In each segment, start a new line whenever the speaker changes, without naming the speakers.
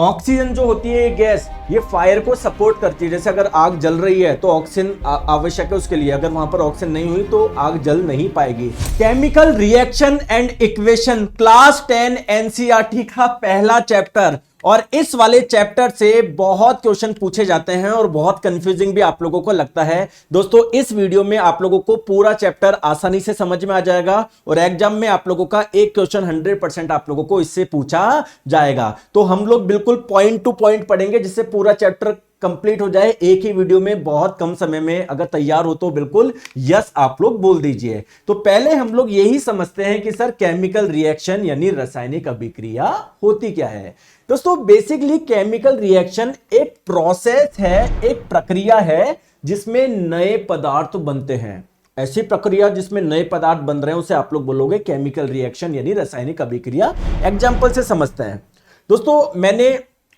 Oxygen जो होती है ये गैस, ये फायर को सपोर्ट करती है। जैसे अगर आग जल रही है तो ऑक्सीजन आवश्यक है उसके लिए, अगर वहां पर ऑक्सीजन नहीं हुई तो आग जल नहीं पाएगी। Chemical reaction and equation, class 10 NCERT का पहला चैप्टर, और इस वाले चैप्टर से बहुत क्वेश्चन पूछे जाते हैं और बहुत कंफ्यूजिंग भी आप लोगों को लगता है। दोस्तों इस वीडियो में आप लोगों को पूरा चैप्टर आसानी से समझ में आ जाएगा और एग्जाम में आप लोगों का एक क्वेश्चन 100% आप लोगों को इससे पूछा जाएगा। तो हम लोग बिल्कुल पॉइंट टू पॉइंट पढ़ेंगे जिससे पूरा चैप्टर कंप्लीट हो जाए एक ही वीडियो में, बहुत कम समय में। अगर तैयार हो तो बिल्कुल यस आप लोग बोल दीजिए। तो पहले हम लोग यही समझते हैं कि सर केमिकल रिएक्शन यानी रासायनिक अभिक्रिया होती क्या है। दोस्तों बेसिकली केमिकल रिएक्शन एक प्रोसेस है, एक प्रक्रिया है जिसमें नए पदार्थ बनते हैं। ऐसी प्रक्रिया जिसमें नए पदार्थ बन रहे हैं उसे आप लोग बोलोगे केमिकल रिएक्शन यानी रासायनिक अभिक्रिया। एग्जांपल से समझते हैं। दोस्तों मैंने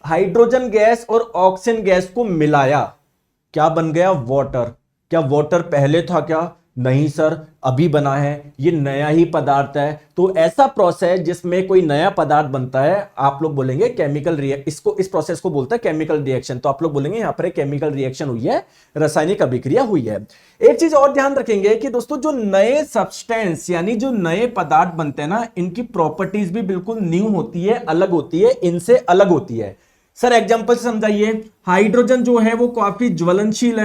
हाइड्रोजन गैस और ऑक्सीजन गैस को मिलाया, क्या बन गया? वाटर। क्या वाटर पहले था क्या? नहीं सर, अभी बना है, ये नया ही पदार्थ है। तो ऐसा प्रोसेस जिसमें कोई नया पदार्थ बनता है आप लोग बोलेंगे केमिकल इसको, इस प्रोसेस को बोलते हैं केमिकल रिएक्शन। तो आप लोग बोलेंगे यहां पर एक केमिकल रिएक्शन हुई है, रासायनिक अभिक्रिया हुई है। एक चीज और ध्यान रखेंगे कि दोस्तों जो नए सब्सटेंस यानी जो नए पदार्थ बनते हैं ना, इनकी प्रॉपर्टीज भी बिल्कुल न्यू होती है, अलग होती है, इनसे अलग होती है। सर एग्जांपल से समझाइए। हाइड्रोजन जो है वो काफी ज्वलनशील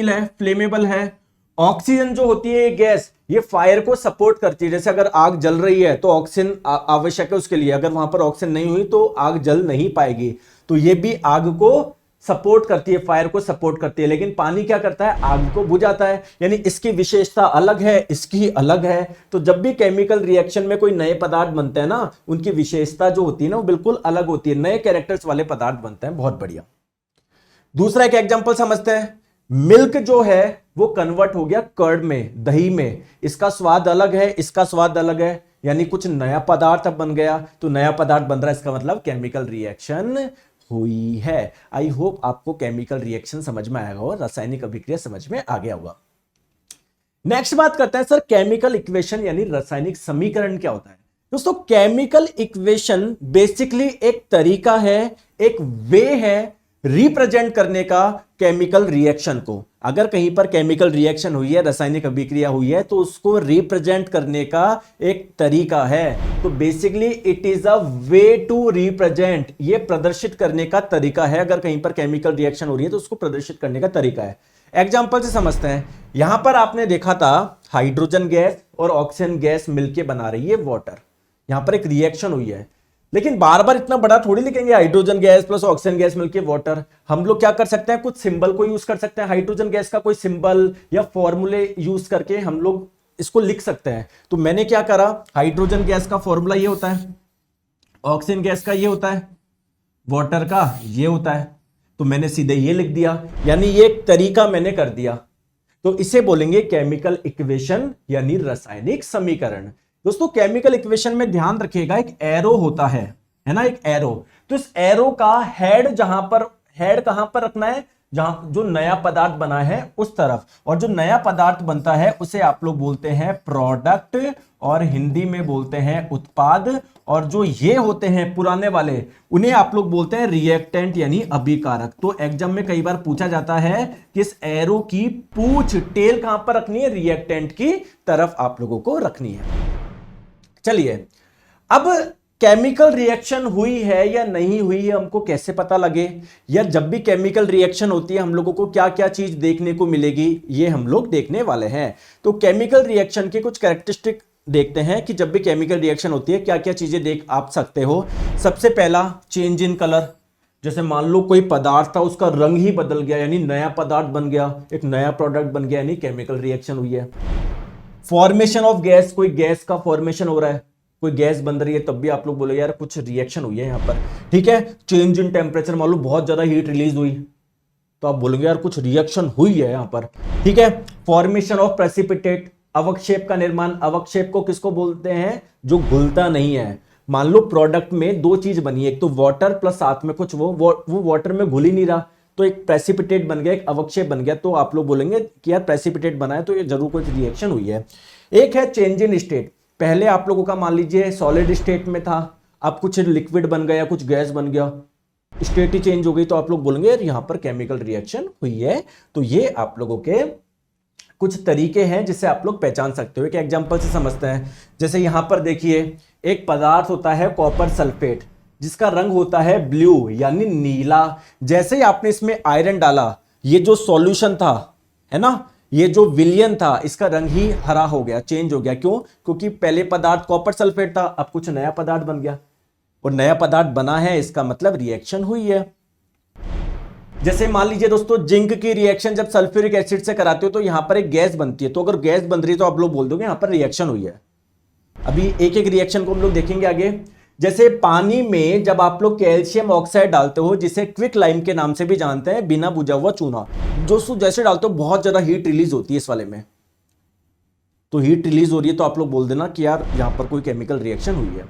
है, फ्लेमेबल है। ऑक्सीजन जो होती है ये गैस, ये फायर को सपोर्ट करती है। जैसे अगर आग जल रही है तो ऑक्सीजन आवश्यक है उसके लिए, अगर वहां पर ऑक्सीजन नहीं हुई तो आग जल नहीं पाएगी। तो ये भी आग को सपोर्ट करती है, फायर को सपोर्ट करती है। लेकिन पानी क्या करता है? आग को बुझाता है। यानी इसकी विशेषता अलग है, इसकी अलग है। तो जब भी केमिकल रिएक्शन में कोई नए पदार्थ बनते हैं ना, उनकी विशेषता जो होती है ना वो बिल्कुल अलग होती है, नए कैरेक्टर्स वाले पदार्थ बनते हैं। बहुत बढ़िया। दूसरा एक एग्जांपल समझते हैं। मिल्क जो है वो कन्वर्ट हो गया कर्ड में, दही में। इसका स्वाद अलग है, इसका स्वाद अलग है, यानी कुछ नया पदार्थ बन गया। तो नया पदार्थ बन रहा है, इसका मतलब केमिकल रिएक्शन हुई है। आई होप आपको केमिकल रिएक्शन समझ में आया होगा, रासायनिक अभिक्रिया समझ में आ गया होगा। नेक्स्ट बात करते हैं सर केमिकल इक्वेशन यानी रासायनिक समीकरण क्या होता है। दोस्तों केमिकल इक्वेशन बेसिकली एक तरीका है, एक वे है रिप्रेजेंट करने का केमिकल रिएक्शन को। अगर कहीं पर केमिकल रिएक्शन हुई है, रासायनिक अभिक्रिया हुई है, तो उसको रिप्रेजेंट करने का एक तरीका है। तो basically it is a way to represent, ये प्रदर्शित करने का तरीका है। अगर कहीं पर केमिकल रिएक्शन हो रही है तो उसको प्रदर्शित करने का तरीका है। एग्जांपल से समझते हैं। यहां पर आपने देखा था हाइड्रोजन गैस और ऑक्सीजन गैस मिलकर बना रही है वाटर। यहां पर एक रिएक्शन हुई है, लेकिन बार बार इतना बड़ा थोड़ी लिखेंगे hydrogen gas plus oxygen gas मिलके वाटर। हम लोग क्या कर सकते हैं, कुछ सिंबल को यूज कर सकते हैं। हाइड्रोजन गैस का कोई सिंबल या फॉर्मूले यूज करके हम लोग इसको लिख सकते हैं। तो मैंने क्या करा, हाइड्रोजन गैस का फॉर्मूला ये होता है, ऑक्सीजन गैस का ये होता है, वाटर का ये होता है। तो मैंने सीधे ये लिख दिया, यानी ये एक तरीका मैंने कर दिया। तो इसे बोलेंगे केमिकल इक्वेशन यानी रासायनिक समीकरण। दोस्तों केमिकल इक्वेशन में ध्यान रखिएगा एक एरो होता है ना, एक एरो। तो इस एरो का हेड कहां पर रखना है? जहां जो नया पदार्थ बना है उस तरफ। और जो नया पदार्थ बनता है उसे आप लोग बोलते हैं प्रोडक्ट और हिंदी में बोलते हैं उत्पाद। और जो ये होते हैं पुराने वाले, उन्हें आप लोग बोलते हैं रिएक्टेंट यानी अभिकारक। तो एग्जाम में कई बार पूछा जाता है कि इस एरो की पूंछ, टेल कहां पर रखनी है? रिएक्टेंट की तरफ आप लोगों को रखनी है। चलिए अब केमिकल रिएक्शन हुई है या नहीं हुई है हमको कैसे पता लगे, या जब भी केमिकल रिएक्शन होती है हम लोगों को क्या क्या चीज देखने को मिलेगी, ये हम लोग देखने वाले हैं। तो केमिकल रिएक्शन के कुछ कैरेक्टरिस्टिक देखते हैं कि जब भी केमिकल रिएक्शन होती है क्या क्या चीजें देख आप सकते हो। सबसे पहला चेंज इन कलर। जैसे मान लो कोई पदार्थ था उसका रंग ही बदल गया, यानी नया पदार्थ बन गया, एक नया प्रोडक्ट बन गया, यानी केमिकल रिएक्शन हुई है। फॉर्मेशन ऑफ गैस, कोई गैस का फॉर्मेशन हो रहा है, कोई गैस बन रही है, तब भी आप लोग बोलोगे यार कुछ रिएक्शन हुई है यहां पर। ठीक है। चेंज इन टेम्परेचर, मान लो बहुत ज्यादा हीट रिलीज हुई तो आप बोलोगे यार कुछ रिएक्शन हुई है यहां पर। ठीक है। फॉर्मेशन ऑफ प्रेसिपिटेट, अवक्षेप का निर्माण। अवक्षेप को किसको बोलते हैं? जो घुलता नहीं है। मान लो प्रोडक्ट में दो चीज बनी है, एक तो वाटर प्लस साथ में कुछ वो वाटर में घुल ही नहीं रहा, तो एक प्रेसिपिटेट बन गया, एक अवक्षेप बन गया। तो आप लोग बोलेंगे कि यार प्रेसिपिटेट बना है तो ये जरूर कोई रिएक्शन हुई है। एक है चेंज इन स्टेट। पहले आप लोगों का मान लीजिए सॉलिड स्टेट में था, अब कुछ लिक्विड बन गया, कुछ गैस बन गया, स्टेट ही चेंज हो गई, तो आप लोग बोलेंगे यार यहां पर केमिकल रिएक्शन हुई है। तो ये आप लोगों के कुछ तरीके हैं जिससे आप लोग पहचान सकते हो। एक एग्जांपल से समझते हैं। जैसे यहां पर देखिए एक पदार्थ होता है कॉपर सल्फेट, जिसका रंग होता है ब्लू यानी नीला। जैसे ही आपने इसमें आयरन डाला, ये जो सॉल्यूशन था, है ना, ये जो विलियन था, इसका रंग ही हरा हो गया, चेंज हो गया। क्यों? क्योंकि पहले पदार्थ कॉपर सल्फेट था, अब कुछ नया पदार्थ बन गया, और नया पदार्थ बना है, इसका मतलब रिएक्शन हुई है। जैसे मान लीजिए दोस्तों, जिंक की रिएक्शन जब सल्फ्यूरिक एसिड से कराते हो तो यहां पर एक गैस बनती है, तो अगर गैस बन रही है तो आप लोग बोल दोगे यहां पर रिएक्शन हुई है। अभी एक एक रिएक्शन को हम लोग देखेंगे आगे। जैसे पानी में जब आप लोग कैल्शियम ऑक्साइड डालते हो, जिसे क्विक लाइम के नाम से भी जानते हैं, बिना बुझा हुआ चूना, जो जैसे डालते हो बहुत ज्यादा हीट रिलीज होती है इस वाले में, तो हीट रिलीज हो रही है तो आप लोग बोल देना कि यार यहां पर कोई केमिकल रिएक्शन हुई है।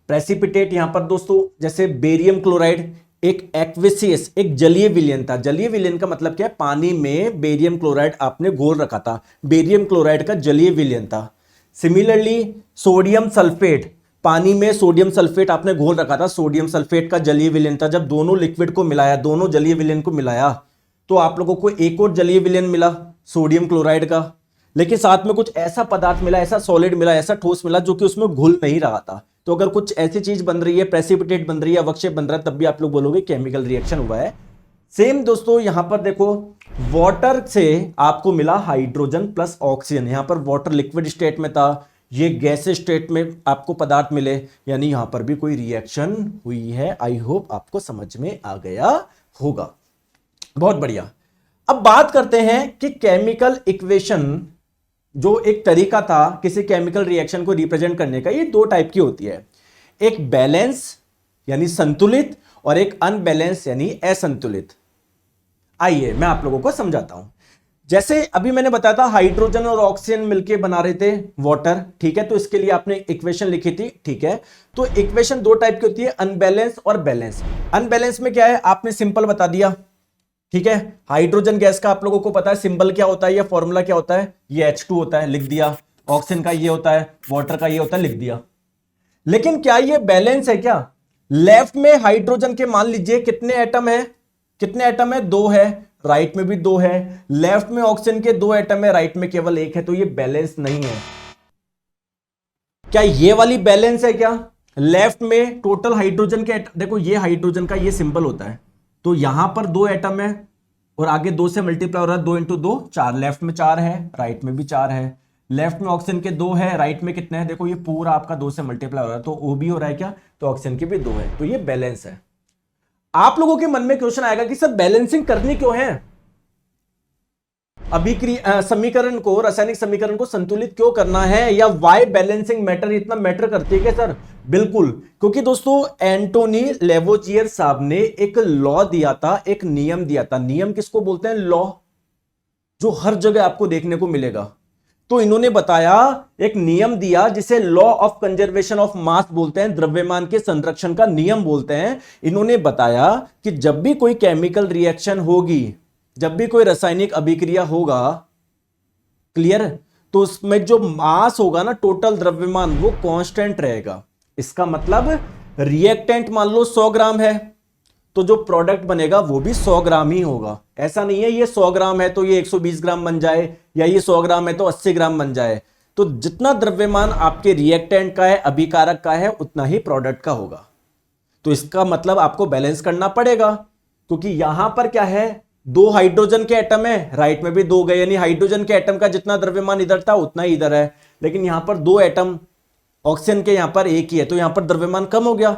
प्रेसिपिटेट यहां पर दोस्तों, जैसे बेरियम क्लोराइड एक एक्विसियस, एक जलीय विलयन था। जलीय विलयन का मतलब क्या है? पानी में बेरियम क्लोराइड आपने घोल रखा था, बेरियम क्लोराइड का जलीय विलयन था। सिमिलरली सोडियम सल्फेट, पानी में सोडियम सल्फेट आपने घोल रखा था, सोडियम सल्फेट का जलीय विलयन था। जब दोनों लिक्विड को मिलाया, दोनों जलीय विलयन को मिलाया, तो आप लोगों को एक और जलीय विलयन मिला सोडियम क्लोराइड का, लेकिन साथ में कुछ ऐसा पदार्थ मिला, ऐसा सॉलिड मिला, ऐसा ठोस मिला जो कि उसमें घुल नहीं रहा था। तो अगर कुछ ऐसी चीज बन रही है, प्रेसिपिटेट बन रही है, अवक्षेप बन रहा है, तब भी आप लोग बोलोगे केमिकल रिएक्शन हुआ है। सेम दोस्तों यहां पर देखो, वाटर से आपको मिला हाइड्रोजन प्लस ऑक्सीजन। यहां पर वाटर लिक्विड स्टेट में था, ये गैस स्टेट में आपको पदार्थ मिले, यानी यहां पर भी कोई रिएक्शन हुई है। आई होप आपको समझ में आ गया होगा। बहुत बढ़िया। अब बात करते हैं कि केमिकल इक्वेशन जो एक तरीका था किसी केमिकल रिएक्शन को रिप्रेजेंट करने का, ये दो टाइप की होती है। एक बैलेंस यानी संतुलित, और एक अनबैलेंस यानी असंतुलित। आइए मैं आप लोगों को समझाता हूं। जैसे अभी मैंने बताया था हाइड्रोजन और ऑक्सीजन मिलकर बना रहे थे वाटर, ठीक है, तो इसके लिए आपने इक्वेशन लिखी थी, ठीक है। तो इक्वेशन दो टाइप की होती है, अनबैलेंस और बैलेंस। अनबैलेंस में क्या है, आपने सिंपल बता दिया, ठीक है। हाइड्रोजन गैस का आप लोगों को पता है सिंबल क्या होता है या फॉर्मूला क्या होता है, ये H2 होता है, लिख दिया। ऑक्सीजन का ये होता है, वाटर का ये होता है, लिख दिया। लेकिन क्या ये बैलेंस है क्या? लेफ्ट में हाइड्रोजन के मान लीजिए कितने एटम है, कितने एटम है? 2 है, राइट में भी 2 है। लेफ्ट में ऑक्सीजन के 2 एटम है, राइट में केवल 1 है, तो ये बैलेंस नहीं है। क्या ये वाली बैलेंस है क्या? लेफ्ट में टोटल हाइड्रोजन के देखो, ये हाइड्रोजन का ये सिंबल होता है, तो यहां पर 2 एटम है और आगे 2 से मल्टीप्लाई हो रहा है, 2 इंटू 2 4। लेफ्ट में 4 है, राइट में भी 4 है। लेफ्ट में ऑक्सीजन के 2 है, राइट में कितने हैं? देखो ये पूरा आपका 2 से मल्टीप्लाई हो रहा है, तो ओ भी हो रहा है क्या? तो ऑक्सीजन के भी 2 है, तो ये बैलेंस है। आप लोगों के मन में क्वेश्चन आएगा कि सर बैलेंसिंग करनी क्यों है? समीकरण को, रासायनिक समीकरण को संतुलित क्यों करना है, या वाई बैलेंसिंग मैटर, इतना मैटर करती है क्या सर? बिल्कुल, क्योंकि दोस्तों एंटोनी लेवोजियर साहब ने एक लॉ दिया था, एक नियम दिया था। नियम किसको बोलते हैं? लॉ, जो हर जगह आपको देखने को मिलेगा। तो इन्होंने बताया, एक नियम दिया जिसे law of conservation of mass बोलते हैं, द्रव्यमान के संरक्षण का नियम बोलते हैं। इन्होंने बताया कि जब भी कोई केमिकल रिएक्शन होगी, जब भी कोई रासायनिक अभिक्रिया होगा, क्लियर, तो उसमें जो मास होगा ना, टोटल द्रव्यमान, वो कांस्टेंट रहेगा। इसका मतलब रिएक्टेंट मान लो 100 ग्राम है, तो जो प्रोडक्ट बनेगा वो भी 100 ग्राम ही होगा। ऐसा नहीं है ये 100 ग्राम है तो ये 120 ग्राम बन जाए, या ये 100 ग्राम है तो 80 ग्राम बन जाए। तो जितना द्रव्यमान आपके रिएक्टेंट का है, अभिकारक का है, उतना ही प्रोडक्ट का होगा। तो इसका मतलब आपको बैलेंस करना पड़ेगा, क्योंकि यहां पर क्या है, 2 हाइड्रोजन के एटम है, राइट में भी 2 गए, यानी हाइड्रोजन के एटम का जितना द्रव्यमान इधर था उतना ही इधर है। लेकिन यहां पर 2 एटम, ऑक्सीजन के यहां पर 1 ही है, तो यहां पर द्रव्यमान कम हो गया।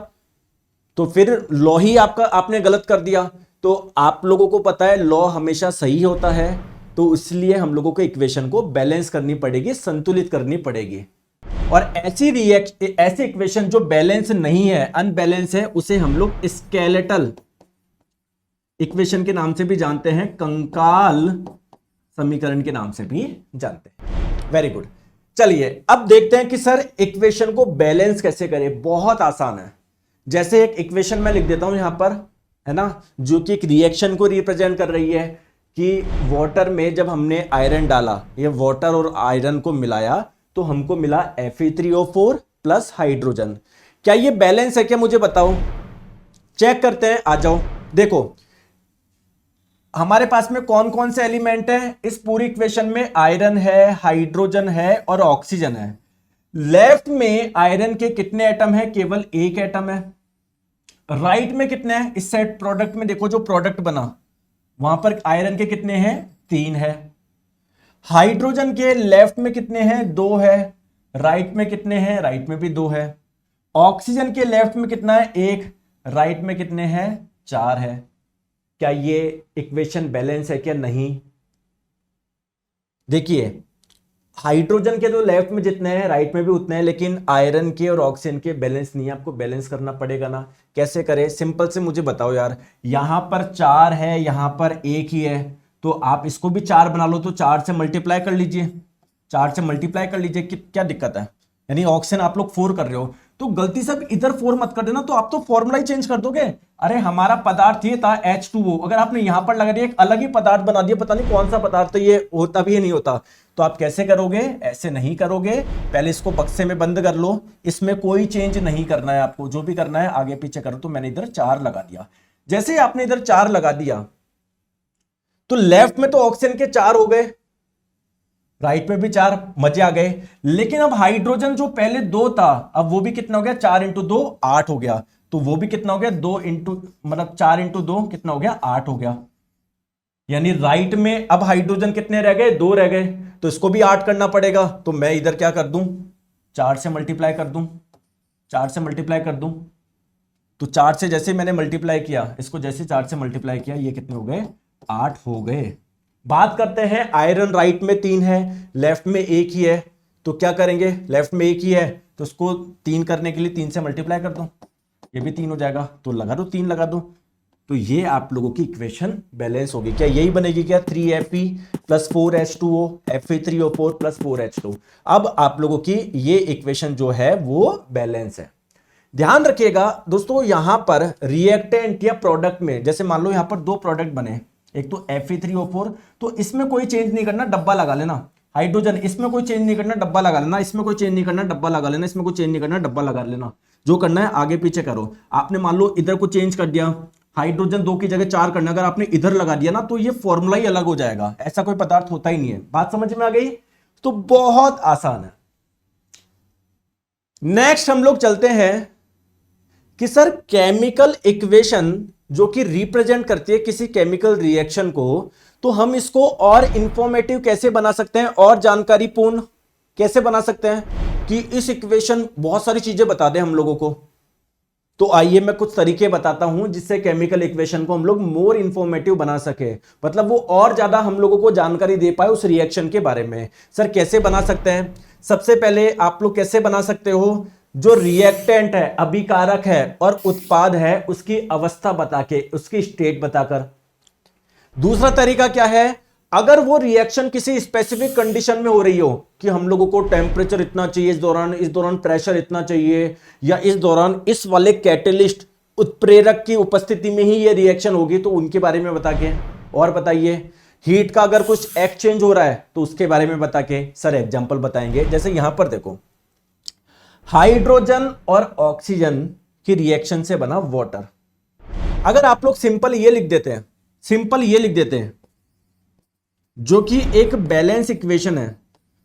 तो फिर लॉ ही आपने गलत कर दिया। तो आप लोगों को पता है लॉ हमेशा सही होता है, तो इसलिए हम लोगों को इक्वेशन को बैलेंस करनी पड़ेगी, संतुलित करनी पड़ेगी। और ऐसी इक्वेशन जो बैलेंस नहीं है, अनबैलेंस है, उसे हम लोग स्केलेटल इक्वेशन के नाम से भी जानते हैं, कंकाल समीकरण के नाम से भी जानते हैं। Very good. चलिए अब देखते हैं कि सर इक्वेशन को बैलेंस कैसे करें। बहुत आसान है। जैसे एक इक्वेशन मैं लिख देता हूं यहां पर, है ना, जो कि एक रिएक्शन को रिप्रेजेंट कर रही है कि वाटर में जब हमने आयरन डाला, ये वाटर और आयरन को मिलाया, तो हमको मिला Fe3O4 प्लस हाइड्रोजन। क्या ये बैलेंस है क्या, मुझे बताओ, चेक करते हैं, आ जाओ। देखो हमारे पास में कौन कौन से एलिमेंट हैं इस पूरी इक्वेशन में, आयरन है, हाइड्रोजन है और ऑक्सीजन है। लेफ्ट में आयरन के कितने एटम है, केवल एक एटम है। राइट में कितने हैं, इस सेट प्रोडक्ट में देखो जो प्रोडक्ट बना वहां पर आयरन के कितने हैं, 3 है। हाइड्रोजन के लेफ्ट में कितने हैं, 2 है। राइट में कितने हैं, राइट में भी 2 है। ऑक्सीजन के लेफ्ट में कितना है, 1। राइट में कितने हैं, 4 है। क्या ये इक्वेशन बैलेंस है क्या, नहीं। देखिए हाइड्रोजन के तो लेफ्ट में जितने हैं राइट में भी उतने हैं, लेकिन आयरन के और ऑक्सीजन के बैलेंस नहीं है। आपको बैलेंस करना पड़ेगा ना, कैसे करें, सिंपल से मुझे बताओ यार। यहां पर 4 है, यहां पर 1 ही है, तो आप इसको भी 4 बना लो, तो 4 से मल्टीप्लाई कर लीजिए, 4 से मल्टीप्लाई कर लीजिए, क्या दिक्कत है। यानी ऑक्सीजन आप लोग 4 कर रहे हो, तो गलती से इधर 4 मत कर देना, तो आप तो फॉर्मूला ही चेंज कर दोगे। अरे हमारा पदार्थ ये था H2O, अगर आपने यहां पर लगा दिया एक अलग ही पदार्थ बना दिया, पता नहीं कौन सा पदार्थ, तो ये होता भी नहीं होता। तो आप कैसे करोगे, ऐसे नहीं करोगे, पहले इसको बक्से में बंद कर लो, इसमें कोई चेंज नहीं करना है आपको, जो भी करना है आगे पीछे करो। तो मैंने इधर 4 लगा दिया, जैसे ही आपने इधर 4 लगा दिया तो लेफ्ट में तो ऑक्सीजन के 4 हो गए, राइट में भी 4, मजे आ गए। लेकिन अब हाइड्रोजन जो पहले 2 था, अब वो भी कितना हो गया, 4 इंटू 2 8 हो गया। तो वो भी कितना हो गया, 2 इंटू मतलब 4 इंटू 2 कितना हो गया, 8 हो गया। यानी राइट में अब हाइड्रोजन कितने रह गए, 2 रह गए, तो इसको भी 8 करना पड़ेगा। तो मैं इधर क्या कर दूं, 4 से मल्टीप्लाई कर दूं, 4 से मल्टीप्लाई कर दूं। तो 4 से जैसे मैंने मल्टीप्लाई किया, इसको जैसे 4 से मल्टीप्लाई किया, ये कितने हो गए, 8 हो गए। बात करते हैं आयरन, राइट में 3 है, लेफ्ट में 1 ही है, तो क्या करेंगे, लेफ्ट में 1 ही है तो उसको 3 करने के लिए 3 से मल्टीप्लाई कर दो, ये भी 3 हो जाएगा, तो लगा दो, 3 लगा दो। तो ये आप लोगों की इक्वेशन बैलेंस होगी। क्या यही बनेगी क्या, 3Fe plus 4H2O, Fe3O4 plus 4H2। अब आप लोगों की ये इक्वेशन जो है वो बैलेंस है। ध्यान रखिएगा दोस्तों, यहां पर रिएक्टेंट या प्रोडक्ट में, जैसे मान लो यहां पर 2 प्रोडक्ट बने, एक तो Fe3O4, तो इसमें कोई चेंज नहीं करना, डब्बा लगा लेना। हाइड्रोजन, इसमें कोई चेंज नहीं करना, डब्बा लगा लेना। इसमें कोई चेंज नहीं करना, डब्बा लगा लेना। इसमें कोई चेंज नहीं करना, डब्बा लगा लेना। जो करना है आगे पीछे करो। आपने मान लो इधर को चेंज कर दिया, हाइड्रोजन 2 की जगह 4 करना, अगर आपने इधर लगा दिया ना तो ये फॉर्मूला ही अलग हो जाएगा, ऐसा कोई पदार्थ होता ही नहीं है। बात समझ में आ गई, तो बहुत आसान है। नेक्स्ट हम लोग चलते हैं कि सर केमिकल इक्वेशन जो कि रिप्रेजेंट करती है किसी केमिकल रिएक्शन को, तो हम इसको और इंफॉर्मेटिव कैसे बना सकते हैं, और जानकारीपूर्ण कैसे बना सकते हैं कि इस इक्वेशन बहुत सारी चीजें बता दें हम लोगों को। तो आइए मैं कुछ तरीके बताता हूं जिससे केमिकल इक्वेशन को हम लोग मोर इंफॉर्मेटिव बना सके, मतलब वो और ज्यादा हम लोगों को जानकारी दे पाए उस रिएक्शन के बारे में। सर कैसे बना सकते हैं, सबसे पहले आप लोग कैसे बना सकते हो, जो रिएक्टेंट है, अभिकारक है और उत्पाद है, उसकी अवस्था बता के, उसकी स्टेट बताकर। दूसरा तरीका क्या है, अगर वो रिएक्शन किसी स्पेसिफिक कंडीशन में हो रही हो कि हम लोगों को टेम्परेचर इतना चाहिए, इस दौरान प्रेशर इतना चाहिए, या इस दौरान इस वाले कैटेलिस्ट उत्प्रेरक की उपस्थिति में ही ये रिएक्शन होगी, तो उनके बारे में बता के। और बताइए हीट का अगर कुछ एक्सचेंज हो रहा है तो उसके बारे में बता के। सर एग्जांपल बताएंगे, जैसे यहां पर देखो हाइड्रोजन और ऑक्सीजन की रिएक्शन से बना वाटर। अगर आप लोग सिंपल ये लिख देते हैं, सिंपल ये लिख देते हैं जो कि एक बैलेंस इक्वेशन है,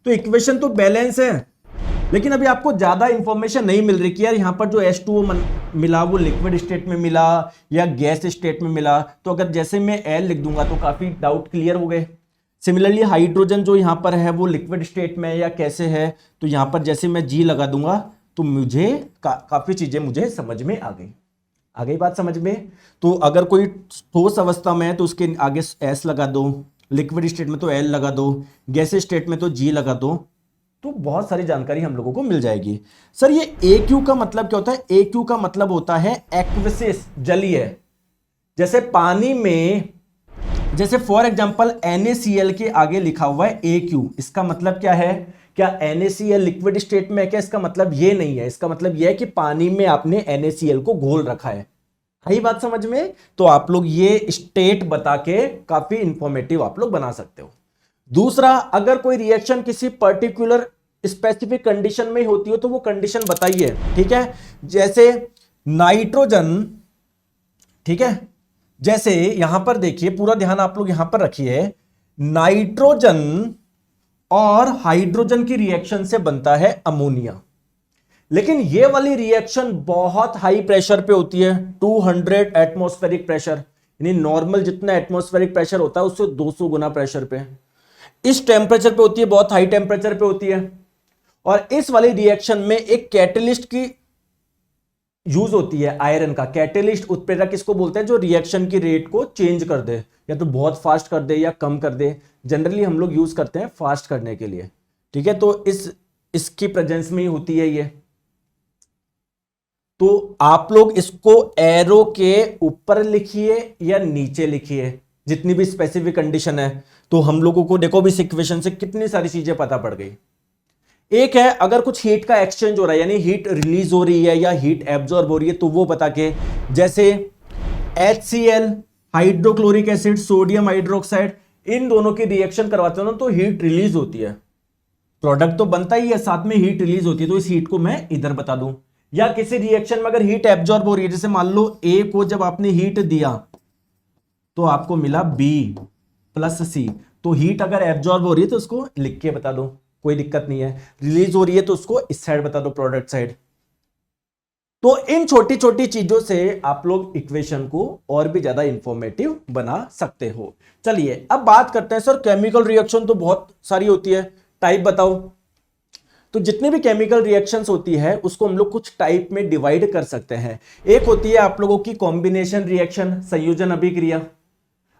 तो इक्वेशन तो बैलेंस है, लेकिन अभी आपको ज्यादा इंफॉर्मेशन नहीं मिल रही कि यार यहां पर जो H2O मिला वो लिक्विड स्टेट में मिला या गैस स्टेट में मिला। तो अगर जैसे मैं L लिख दूंगा तो काफी डाउट क्लियर हो गए। सिमिलरली हाइड्रोजन जो यहां पर है वो लिक्विड स्टेट में है या कैसे है, तो यहां पर जैसे मैं G लगा दूंगा तो मुझे काफी चीजें मुझे समझ में आ गई। आ गई बात समझ में। तो अगर कोई ठोस अवस्था में है तो उसके आगे S लगा दो, लिक्विड स्टेट में तो L लगा दो, गैस स्टेट में तो G लगा दो, तो बहुत सारी जानकारी हम लोगों को मिल जाएगी। सर ये AQ का मतलब क्या होता है, AQ का मतलब होता है एक्विसिस, जलीय। जैसे पानी में, जैसे फॉर एग्जांपल NaCl के आगे लिखा हुआ है AQ, इसका मतलब क्या है, क्या NaCl लिक्विड स्टेट में है क्या, इसका मतलब ये नहीं है। इसका मतलब ये है कि पानी में आपने NaCl को घोल रखा है। यही बात समझ में। तो आप लोग ये स्टेट बता के काफी इंफॉर्मेटिव आप लोग बना सकते हो। दूसरा, अगर कोई रिएक्शन किसी पर्टिकुलर स्पेसिफिक कंडीशन में होती हो तो वो कंडीशन बताइए, ठीक है। जैसे नाइट्रोजन, ठीक है, जैसे यहां पर देखिए, पूरा ध्यान आप लोग यहां पर रखिए, नाइट्रोजन और हाइड्रोजन की रिएक्शन से बनता है अमोनिया। लेकिन ये वाली रिएक्शन बहुत हाई प्रेशर पे होती है, 200 एटमॉस्फेरिक प्रेशर, यानी नॉर्मल जितना एटमॉस्फेरिक प्रेशर होता है उससे 200 गुना प्रेशर पे, इस टेम्परेचर पे होती है, बहुत हाई टेम्परेचर पे होती है। और इस वाली रिएक्शन में एक कैटलिस्ट की यूज होती है, आयरन का कैटलिस्ट, उत्प्रेरक किसको बोलते हैं, जो रिएक्शन की रेट को चेंज कर दे, या तो बहुत फास्ट कर दे या कम कर दे। जनरली हम लोग यूज करते हैं फास्ट करने के लिए, ठीक है। तो इसकी प्रेजेंस में ही होती है ये। तो आप लोग इसको एरो के ऊपर लिखिए या नीचे लिखिए, जितनी भी स्पेसिफिक कंडीशन है। तो हम लोगों को देखो भी इक्वेशन से कितनी सारी चीजें पता पड़ गई। एक है अगर कुछ हीट का एक्सचेंज हो रहा है, यानी हीट रिलीज हो रही है या हीट एब्जॉर्ब हो रही है, तो वो बता के, जैसे HCl, hydrochloric acid, sodium hydroxide, इन दोनों की रिएक्शन करवाते हो ना तो हीट रिलीज होती है, प्रोडक्ट तो बनता ही है, साथ में हीट रिलीज होती है। तो इस हीट को मैं इधर बता दूं। या किसी रिएक्शन में अगर हीट एब्जॉर्ब हो रही है, जैसे मान लो A को जब आपने हीट दिया तो आपको मिला B प्लस C, तो हीट अगर एब्जॉर्ब हो रही है तो उसको लिख के बता दो, कोई दिक्कत नहीं है। रिलीज हो रही है तो उसको इस साइड बता दो, प्रोडक्ट साइड। तो इन छोटी छोटी चीजों से आप लोग इक्वेशन को और भी ज्यादा इंफॉर्मेटिव बना सकते हो। चलिए अब बात करते हैं, सर केमिकल रिएक्शन तो बहुत सारी होती है, टाइप बताओ। तो जितनी भी केमिकल रिएक्शंस होती है उसको हम लोग कुछ टाइप में डिवाइड कर सकते हैं। एक होती है आप लोगों की कॉम्बिनेशन रिएक्शन, संयोजन अभिक्रिया।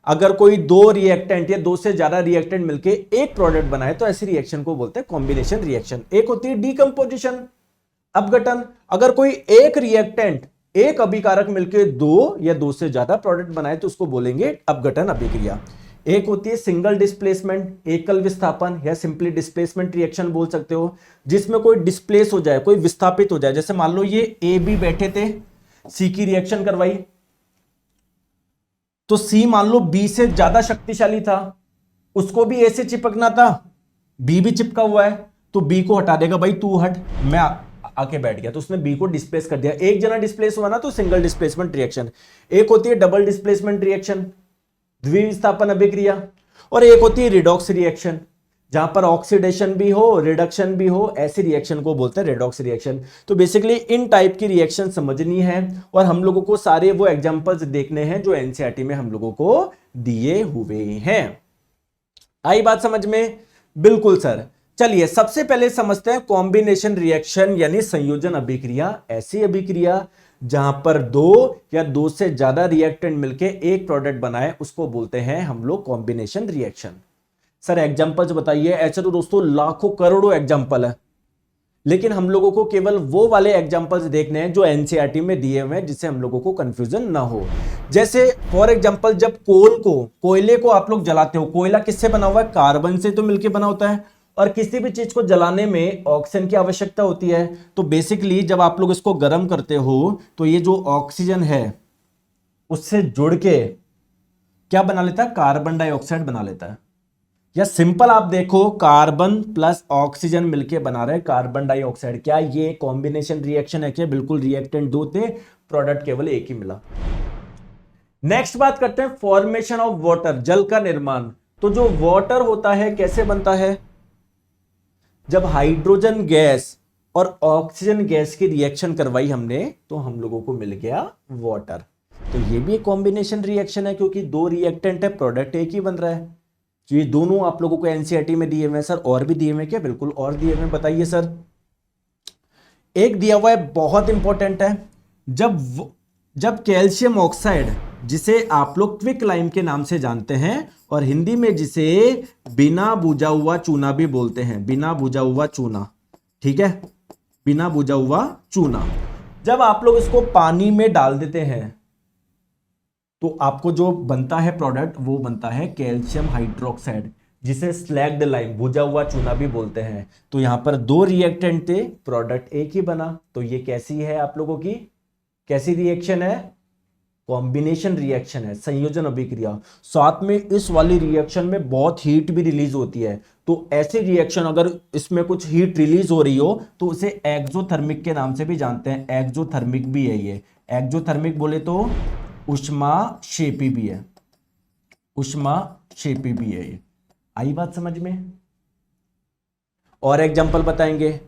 अगर कोई दो रिएक्टेंट या दो से ज्यादा रिएक्टेंट मिलके एक प्रोडक्ट बनाए तो ऐसी रिएक्शन को बोलते हैं कॉम्बिनेशन रिएक्शन। एक होती है डीकंपोजिशन, अपघटन। अगर कोई एक रिएक्टेंट, एक अभिकारक मिलके दो या दो से ज्यादा प्रोडक्ट बनाए तो उसको बोलेंगे अपघटन अभिक्रिया। एक होती है सिंगल डिस्प्लेसमेंट, एकल विस्थापन, या सिंपली डिस्प्लेसमेंट रिएक्शन बोल सकते हो, जिसमें कोई डिस्प्लेस हो जाए, कोई विस्थापित हो जाए। जैसे मान लो ये ए बी बैठे थे, सी की रिएक्शन करवाई, तो सी मान लो बी से ज्यादा शक्तिशाली था, उसको भी ए से चिपकना था, बी भी चिपका हुआ है, तो बी को हटा देगा, भाई तू हट, मैं आके बैठ गया, तो उसने बी को डिस्प्लेस कर दिया। एक जना डिस्प्लेस हुआ ना तो सिंगल डिस्प्लेसमेंट रिएक्शन। एक होती है डबल डिस्प्लेसमेंट रिएक्शन, द्विविस्थापन अभिक्रिया। और एक होती है रिडॉक्स रिएक्शन, जहां पर ऑक्सीडेशन भी हो, रिडक्शन भी हो, ऐसी रिएक्शन को बोलते हैं रिडॉक्स रिएक्शन। तो बेसिकली इन टाइप की रिएक्शन समझनी है और हम लोगों को सारे वो एग्जांपल्स देखने हैं जो एनसीईआरटी में हम लोगों को दिए हुए हैं। आई बात समझ में? बिल्कुल सर। चलिए सबसे पहले समझते हैं कॉम्बिनेशन रिएक्शन यानी संयोजन अभिक्रिया। ऐसी अभिक्रिया जहां पर दो या दो से ज्यादा रिएक्टेंट मिलके एक प्रोडक्ट बनाए उसको बोलते हैं हम लोग कॉम्बिनेशन रिएक्शन। सर एग्जांपल्स बताइए। ऐसे तो दोस्तों लाखों करोड़ों एग्जांपल है, लेकिन हम लोगों को केवल वो वाले एग्जांपल्स देखने हैं जो एनसीईआरटी में दिए हुए हैं, जिससे हम लोगों को कंफ्यूजन ना हो। जैसे फॉर एग्जांपल जब कोयले को आप लोग जलाते हो, कोयला किससे बना हुआ है? कार्बन से तो मिलकर बना होता है, और किसी भी चीज को जलाने में ऑक्सीजन की आवश्यकता होती है। तो बेसिकली जब आप लोग इसको गर्म करते हो तो ये जो ऑक्सीजन है उससे जुड़ के क्या बना लेता है? कार्बन डाइऑक्साइड बना लेता है। या सिंपल आप देखो, कार्बन प्लस ऑक्सीजन मिलके बना रहे कार्बन डाइऑक्साइड। क्या ये कॉम्बिनेशन रिएक्शन है? क्या बिल्कुल, रिएक्टेंट दो थे, प्रोडक्ट केवल एक ही मिला। नेक्स्ट बात करते हैं फॉर्मेशन ऑफ वाटर, जल का निर्माण। तो जो वाटर होता है कैसे बनता है? जब हाइड्रोजन गैस और ऑक्सीजन गैस की रिएक्शन करवाई हमने तो हम लोगों को मिल गया वाटर। तो ये भी एक कॉम्बिनेशन रिएक्शन है, क्योंकि दो रिएक्टेंट है, प्रोडक्ट एक ही बन रहा है। तो ये दोनों आप लोगों को एनसीईआरटी में दिए हुए हैं। सर और भी दिए हुए हैं क्या? बिल्कुल और दिए हुए हैं, बताइए सर। एक दिया हुआ है, बहुत इंपॉर्टेंट है। जब कैल्शियम ऑक्साइड, जिसे आप लोग क्विक लाइम के नाम से जानते हैं और हिंदी में जिसे बिना बुझा हुआ चूना भी बोलते हैं, बिना बुझा हुआ चूना, ठीक है, बिना बुझा हुआ चूना, जब आप लोग इसको पानी में डाल देते हैं तो आपको जो बनता है प्रोडक्ट वो बनता है कैल्शियम हाइड्रोक्साइड, जिसे स्लैग्ड लाइम, बुझा हुआ चूना भी बोलते हैं। तो यहां पर दो रिएक्टेंट थे, प्रोडक्ट एक ही बना। तो ये कैसी है आप लोगों की, कैसी रिएक्शन है? कॉम्बिनेशन रिएक्शन है, संयोजन अभिक्रिया, साथ में इस वाली रिएक्शन में बहुत हीट भी रिलीज होती है। तो ऐसे रिएक्शन अगर इसमें कुछ हीट रिलीज हो रही हो तो उसे एक्सोथर्मिक के नाम से भी जानते हैं। एक्सोथर्मिक भी है ये। एक्सोथर्मिक बोले तो उष्माक्षेपी भी है, उष्माक्षेपी भी है ये। आई बात समझ में? और एग्जांपल बताएंगे,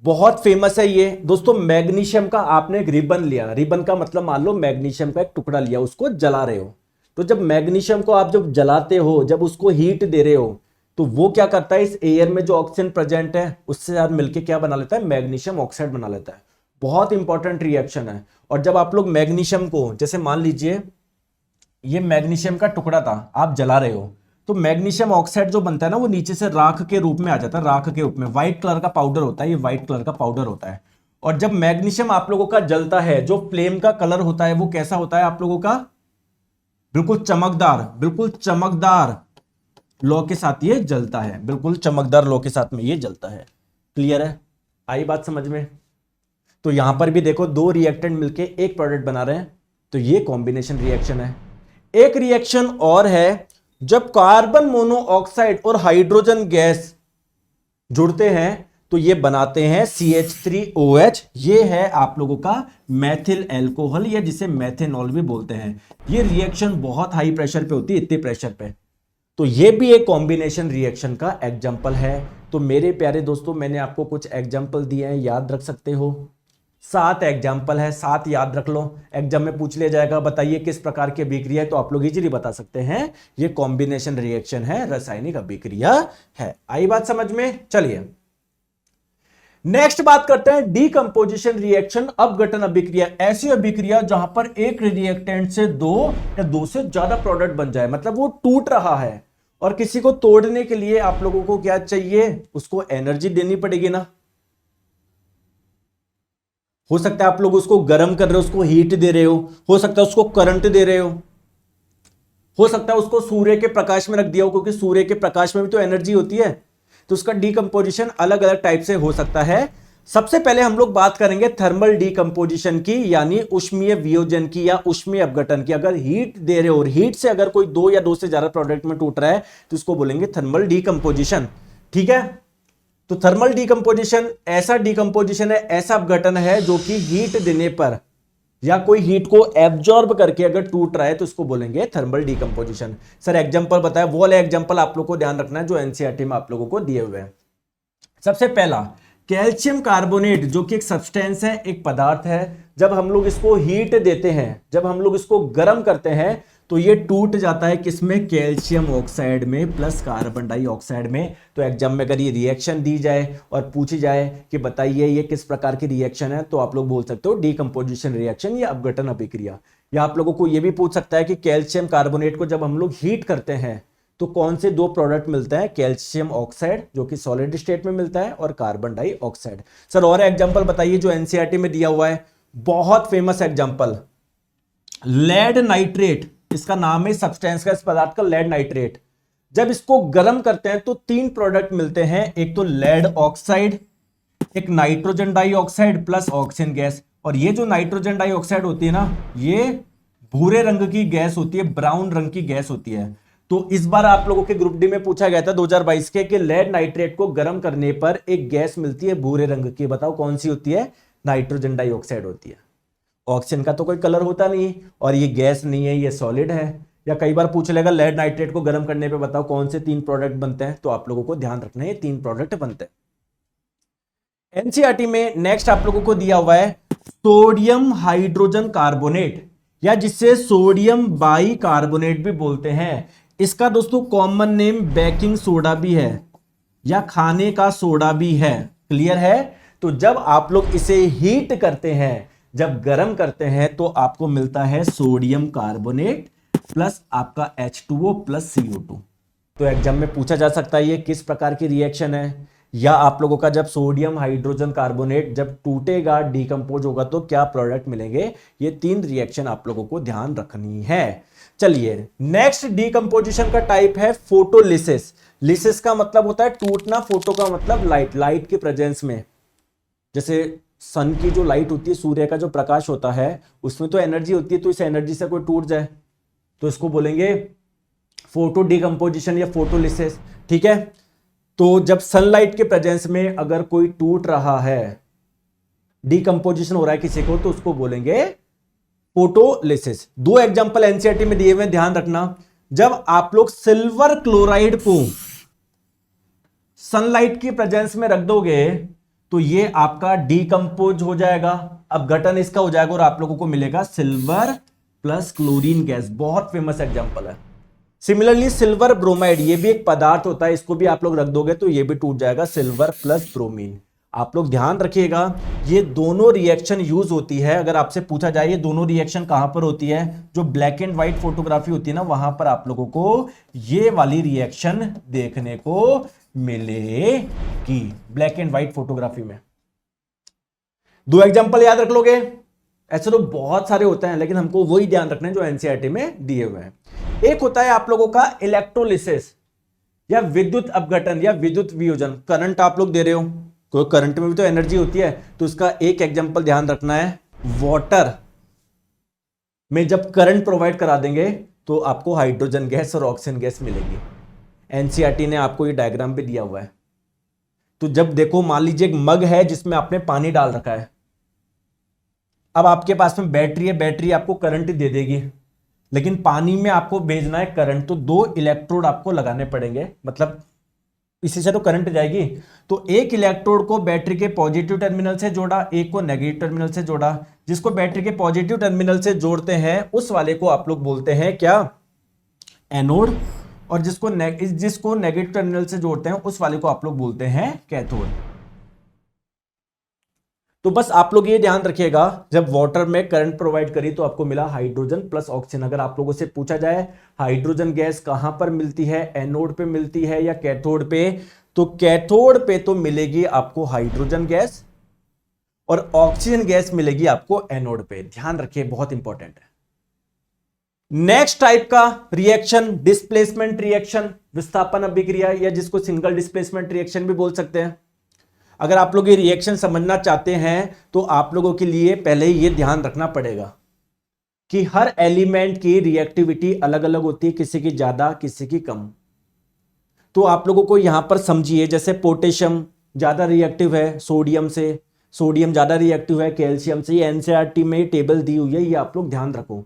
बहुत फेमस है ये दोस्तों। मैग्नीशियम का आपने एक रिबन लिया, रिबन का मतलब मान लो मैग्नीशियम का एक टुकड़ा लिया, उसको जला रहे हो। तो जब मैग्नीशियम को आप जब जलाते हो, जब उसको हीट दे रहे हो, तो वो क्या करता है, इस एयर में जो ऑक्सीजन प्रेजेंट है उससे साथ मिलकर क्या बना लेता है, मैग्नीशियम ऑक्साइड बना लेता है। बहुत इंपॉर्टेंट रिएक्शन है। और जब आप लोग मैग्नीशियम को, जैसे मान लीजिए ये मैग्नीशियम का टुकड़ा था, आप जला रहे हो, तो मैग्नीशियम ऑक्साइड जो बनता है ना, वो नीचे से राख के रूप में आ जाता है। राख के रूप में व्हाइट कलर का पाउडर होता है, ये व्हाइट कलर का पाउडर होता है। और जब मैग्नीशियम आप लोगों का जलता है, जो फ्लेम का कलर होता है वो कैसा होता है आप लोगों का, बिल्कुल चमकदार, बिल्कुल चमकदार लौ के साथ ये जलता है, बिल्कुल चमकदार लौ के साथ में ये जलता है। क्लियर है? आई बात समझ में? तो यहां पर भी देखो, दो रिएक्टेंट मिलके एक प्रोडक्ट बना रहे हैं, तो ये कॉम्बिनेशन रिएक्शन है। एक रिएक्शन और है, जब कार्बन मोनोऑक्साइड और हाइड्रोजन गैस जुड़ते हैं तो ये बनाते हैं CH3OH। ये है आप लोगों का मैथिल एल्कोहल, या जिसे मेथेनॉल भी बोलते हैं। ये रिएक्शन बहुत हाई प्रेशर पे होती है, इतने प्रेशर पे। तो ये भी एक कॉम्बिनेशन रिएक्शन का एग्जाम्पल है। तो मेरे प्यारे दोस्तों, मैंने आपको कुछ एग्जाम्पल दिए हैं, याद रख सकते हो। 7 एग्जाम्पल है, 7 याद रख लो। एग्जाम में पूछ लिया जाएगा बताइए किस प्रकार की अभिक्रिया है, तो आप लोग इजीली बता सकते हैं ये कॉम्बिनेशन रिएक्शन है, रासायनिक अभिक्रिया है। आई बात समझ में? चलिए नेक्स्ट बात करते हैं डीकंपोजिशन रिएक्शन, अपघटन अभिक्रिया। ऐसी अभिक्रिया जहां पर एक रिएक्टेंट से दो या दो से ज्यादा प्रोडक्ट बन जाए, मतलब वो टूट रहा है और किसी को तोड़ने के लिए आप लोगों को क्या चाहिए, उसको एनर्जी देनी पड़ेगी ना। हो सकता है आप लोग उसको गर्म कर रहे हो, उसको हीट दे रहे हो सकता है उसको करंट दे रहे हो सकता है उसको सूर्य के प्रकाश में रख दिया हो, क्योंकि सूर्य के प्रकाश में भी तो एनर्जी होती है। तो उसका डीकंपोजिशन अलग अलग टाइप से हो सकता है। सबसे पहले हम लोग बात करेंगे थर्मल डीकंपोजिशन की, यानी ऊष्मीय वियोजन की या ऊष्मीय अपघटन की। अगर हीट दे रहे हो और हीट से अगर कोई दो या दो से ज्यादा प्रोडक्ट में टूट रहा है तो इसको बोलेंगे थर्मल डीकंपोजिशन। ठीक है? तो थर्मल डीकंपोजिशन ऐसा डीकंपोजिशन है, ऐसा अपघटन है जो कि हीट देने पर या कोई हीट को एब्जॉर्ब करके अगर टूट रहा है तो इसको बोलेंगे थर्मल डीकंपोजिशन। सर एग्जांपल बताया, वो वाले एग्जांपल आप लोगों को ध्यान रखना है जो एनसीईआरटी में आप लोगों को दिए हुए हैं। सबसे पहला कैल्शियम कार्बोनेट, जो कि एक सब्सटेंस है, एक पदार्थ है। जब हम लोग इसको हीट देते हैं, जब हम लोग इसको गर्म करते हैं तो ये टूट जाता है किसमें, कैल्शियम ऑक्साइड में प्लस कार्बन डाइऑक्साइड में। तो एग्जाम में अगर ये रिएक्शन दी जाए और पूछी जाए कि बताइए ये किस प्रकार की रिएक्शन है, तो आप लोग बोल सकते हो डीकंपोजिशन रिएक्शन या अपघटन अभिक्रिया। या आप लोगों को ये भी पूछ सकता है कि कैल्शियम कार्बोनेट को जब हम लोग हीट करते हैं तो कौन से दो प्रोडक्ट मिलते हैं, कैल्शियम ऑक्साइड जो कि सॉलिड स्टेट में मिलता है और कार्बन डाइऑक्साइड। सर और एग्जांपल बताइए जो एनसीईआरटी में दिया हुआ है, बहुत फेमस एग्जांपल लेड नाइट्रेट। इसका नाम है सब्सटेंस का, इस पदार्थ का लेड नाइट्रेट। जब इसको गर्म करते हैं तो 3 प्रोडक्ट मिलते हैं, एक तो लेड ऑक्साइड, एक nitrogen dioxide plus oxygen gas. और ये जो नाइट्रोजन डाइऑक्साइड होती है ना, ये भूरे रंग की गैस होती है, ब्राउन रंग की गैस होती है। तो इस बार आप लोगों के ग्रुप डी में पूछा गया था 2022 के कि लेड नाइट्रेट को गर्म करने पर एक गैस मिलती है भूरे रंग की, बताओ कौन सी होती है, नाइट्रोजन डाइऑक्साइड होती है। ऑक्सीजन का तो कोई कलर होता नहीं और ये गैस नहीं है, ये सॉलिड है। या कई बार पूछ लेगा लेड नाइट्रेट को गर्म करने पे बताओ कौन से 3 प्रोडक्ट बनते हैं, तो आप लोगों को ध्यान रखना है 3 प्रोडक्ट बनते हैं। एनसीईआरटी में नेक्स्ट आप लोगों को दिया हुआ है सोडियम हाइड्रोजन कार्बोनेट, या जिससे सोडियम बाई कार्बोनेट भी बोलते हैं। इसका दोस्तों कॉमन नेम बेकिंग सोडा भी है या खाने का सोडा भी है। क्लियर है? तो जब आप लोग इसे हीट करते हैं, जब गर्म करते हैं, तो आपको मिलता है सोडियम कार्बोनेट प्लस आपका H2O प्लस CO2। तो एग्जाम में पूछा जा सकता है ये किस प्रकार की रिएक्शन है, या आप लोगों का जब सोडियम हाइड्रोजन कार्बोनेट जब टूटेगा, डीकंपोज होगा, तो क्या प्रोडक्ट मिलेंगे। ये 3 रिएक्शन आप लोगों को ध्यान रखनी है। चलिए नेक्स्ट डीकंपोजिशन का टाइप है फोटोलिसिस। लिसिस का मतलब होता है टूटना, फोटो का मतलब लाइट, लाइट के प्रेजेंस में। जैसे सन की जो लाइट होती है, सूर्य का जो प्रकाश होता है, उसमें तो एनर्जी होती है, तो इस एनर्जी से कोई टूट जाए तो इसको बोलेंगे फोटो डिकम्पोजिशन या फोटोलिसिस। ठीक है, तो जब सनलाइट के प्रेजेंस में अगर कोई टूट रहा है, डिकम्पोजिशन हो रहा है किसी को, तो उसको बोलेंगे फोटोलिसिस। दो एग्जांपल एनसीईआरटी में दिए हुए, ध्यान रखना। जब आप लोग सिल्वर क्लोराइड को सनलाइट की प्रेजेंस में रख दोगे तो ये आपका डीकंपोज हो जाएगा, अपघटन इसका हो जाएगा और आप लोगों को मिलेगा सिल्वर प्लस क्लोरीन गैस। बहुत फेमस एग्जांपल है। सिमिलरली सिल्वर ब्रोमाइड, ये भी एक पदार्थ होता है, इसको भी आप लोग रख दोगे तो ये भी टूट जाएगा, सिल्वर प्लस ब्रोमीन। आप लोग ध्यान रखिएगा, ये दोनों रिएक्शन यूज होती है। अगर आपसे पूछा जाए ये दोनों रिएक्शन कहां पर होती है, जो ब्लैक एंड व्हाइट फोटोग्राफी होती है ना, वहां पर आप लोगों को ये वाली रिएक्शन देखने को मिलेगी, ब्लैक एंड व्हाइट फोटोग्राफी में। दो एग्जांपल याद रख लोगे। ऐसे तो बहुत सारे होते हैं, लेकिन हमको वही ध्यान रखना है जो एनसीईआरटी में दिए हुए हैं। एक होता है आप लोगों का इलेक्ट्रोलिसिस या विद्युत अपघटन या विद्युत वियोजन। करंट आप लोग दे रहे हो, कोई करंट में भी तो एनर्जी होती है, तो इसका एक एग्जांपल ध्यान रखना है। वाटर में जब करंट प्रोवाइड करा देंगे तो आपको हाइड्रोजन गैस और ऑक्सीजन गैस मिलेगी। एनसीईआरटी ने आपको ये डायग्राम पे दिया हुआ है। तो जब देखो, मान लीजिए एक मग है जिसमें आपने पानी डाल रखा है, अब आपके पास में बैटरी है, बैटरी आपको करंट दे देगी, लेकिन पानी में आपको भेजना है करंट, तो दो इलेक्ट्रोड आपको लगाने पड़ेंगे, मतलब इसी से तो करंट जाएगी। तो एक इलेक्ट्रोड को बैटरी के पॉजिटिव टर्मिनल से जोड़ा, एक को नेगेटिव टर्मिनल से जोड़ा। जिसको बैटरी के पॉजिटिव टर्मिनल से जोड़ते हैं उस वाले को आप लोग बोलते हैं क्या, एनोड, और जिसको नेगेटिव टर्मिनल से जोड़ते हैं उस वाले को आप लोग बोलते हैं कैथोड। तो बस आप लोग ये ध्यान रखिएगा, जब वाटर में करंट प्रोवाइड करी तो आपको मिला हाइड्रोजन प्लस ऑक्सीजन। अगर आप लोगों से पूछा जाए हाइड्रोजन गैस कहां पर मिलती है, एनोड पे मिलती है या कैथोड पे, तो कैथोड पे तो मिलेगी आपको हाइड्रोजन गैस और ऑक्सीजन गैस मिलेगी आपको एनोड पे। ध्यान रखिए, बहुत इंपॉर्टेंट है। नेक्स्ट टाइप का रिएक्शन डिस्प्लेसमेंट रिएक्शन, विस्थापन अभिक्रिया, या जिसको सिंगल डिस्प्लेसमेंट रिएक्शन भी बोल सकते हैं। अगर आप लोग ये रिएक्शन समझना चाहते हैं तो आप लोगों के लिए पहले ये ध्यान रखना पड़ेगा कि हर एलिमेंट की रिएक्टिविटी अलग अलग होती है, किसी की ज्यादा किसी की कम। तो आप लोगों को यहां पर समझिए, जैसे पोटेशियम ज्यादा रिएक्टिव है सोडियम से, सोडियम ज्यादा रिएक्टिव है कैल्शियम से। ये एनसीईआरटी में टेबल दी हुई है, ये आप लोग ध्यान रखो।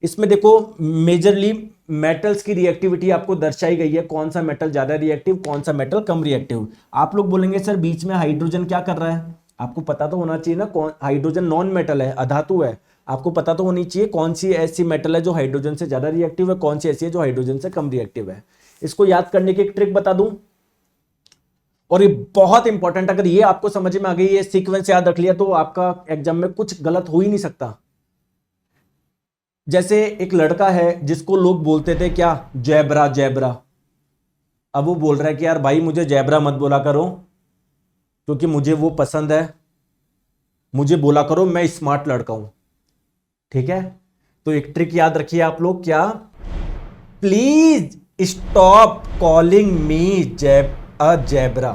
इसमें देखो मेजरली मेटल्स की रिएक्टिविटी आपको दर्शाई गई है, कौन सा मेटल ज्यादा रिएक्टिव, कौन सा मेटल कम रिएक्टिव। आप लोग बोलेंगे सर बीच में हाइड्रोजन क्या कर रहा है, आपको पता तो होना चाहिए ना, कौन हाइड्रोजन नॉन मेटल है, अधातु है, आपको पता तो होनी चाहिए कौन सी ऐसी मेटल है जो हाइड्रोजन से ज्यादा रिएक्टिव है, कौन सी ऐसी है जो हाइड्रोजन से कम रिएक्टिव है। इसको याद करने की एक ट्रिक बता दूं, और ये बहुत इंपॉर्टेंट, अगर ये आपको समझ में आ गई, ये सीक्वेंस याद रख लिया तो आपका एग्जाम में कुछ गलत हो ही नहीं सकता। जैसे एक लड़का है जिसको लोग बोलते थे क्या, जैबरा जैबरा। अब वो बोल रहा है कि यार भाई मुझे जैबरा मत बोला करो क्योंकि मुझे वो पसंद है, मुझे बोला करो मैं स्मार्ट लड़का हूं। ठीक है, तो एक ट्रिक याद रखिए आप लोग, क्या, please stop calling me zebra,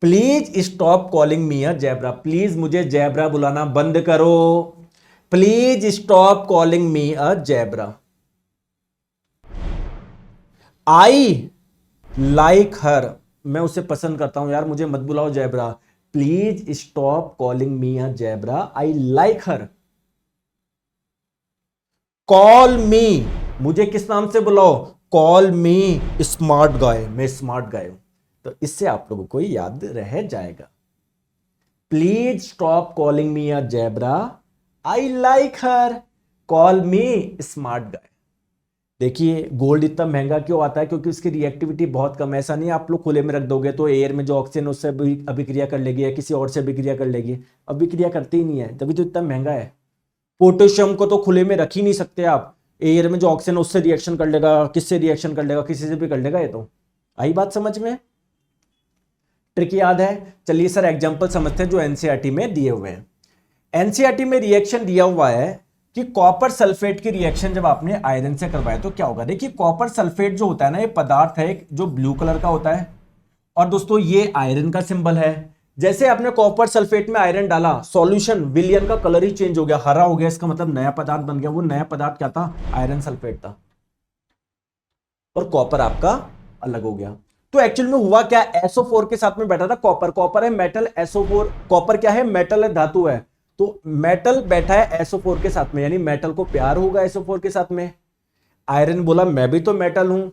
please stop calling me a zebra, please मुझे जैबरा बुलाना बंद करो, please stop calling me a zebra. I like her, मैं उसे पसंद करता हूं यार, मुझे मत बुलाओ zebra, please stop calling me a zebra, I like her. Call me, मुझे किस नाम से बुलाओ, कॉल मी स्मार्ट गाय, मैं स्मार्ट गाय हूं। तो इससे आप लोगों को याद रह जाएगा, please stop calling me a zebra, I like her, call me smart guy. देखिए गोल्ड इतना महंगा क्यों आता है, क्योंकि उसकी रिएक्टिविटी बहुत कम है। ऐसा नहीं आप लोग खुले में रख दोगे तो एयर में जो ऑक्सीजन उससे अभिक्रिया कर लेगी या किसी और से अभिक्रिया कर लेगी, अभिक्रिया करती ही नहीं है, तभी तो इतना महंगा है। पोटेशियम को तो खुले में रख ही नहीं सकते आप, एयर में जो ऑक्सीजन उससे रिएक्शन कर लेगा, किससे रिएक्शन कर लेगा, किसी से भी कर लेगा। ये तो आई बात समझ में, ट्रिक याद है। चलिए सर एग्जाम्पल समझते हैं जो एनसीईआरटी में दिए हुए हैं। एनसीईआरटी में रिएक्शन दिया हुआ है कि कॉपर सल्फेट की रिएक्शन जब आपने आयरन से करवाया तो क्या होगा। देखिए कॉपर सल्फेट जो होता है ना, ये पदार्थ है जो ब्लू कलर का होता है, और दोस्तों ये आयरन का सिंबल है, जैसे आपने कॉपर सल्फेट में आयरन डाला, सॉल्यूशन विलियन का कलर ही चेंज हो गया, हरा हो गया, इसका मतलब नया पदार्थ बन गया। वो नया पदार्थ क्या था? आयरन सल्फेट था, और कॉपर आपका अलग हो गया। तो एक्चुअल में हुआ क्या, SO4 के साथ में बैठा था कॉपर, कॉपर है मेटल, SO4 कॉपर क्या है? मेटल है, धातु है। तो मेटल बैठा है SO4 के साथ में, यानी मेटल को प्यार होगा SO4 के साथ में। आयरन बोला मैं भी तो मेटल हूं,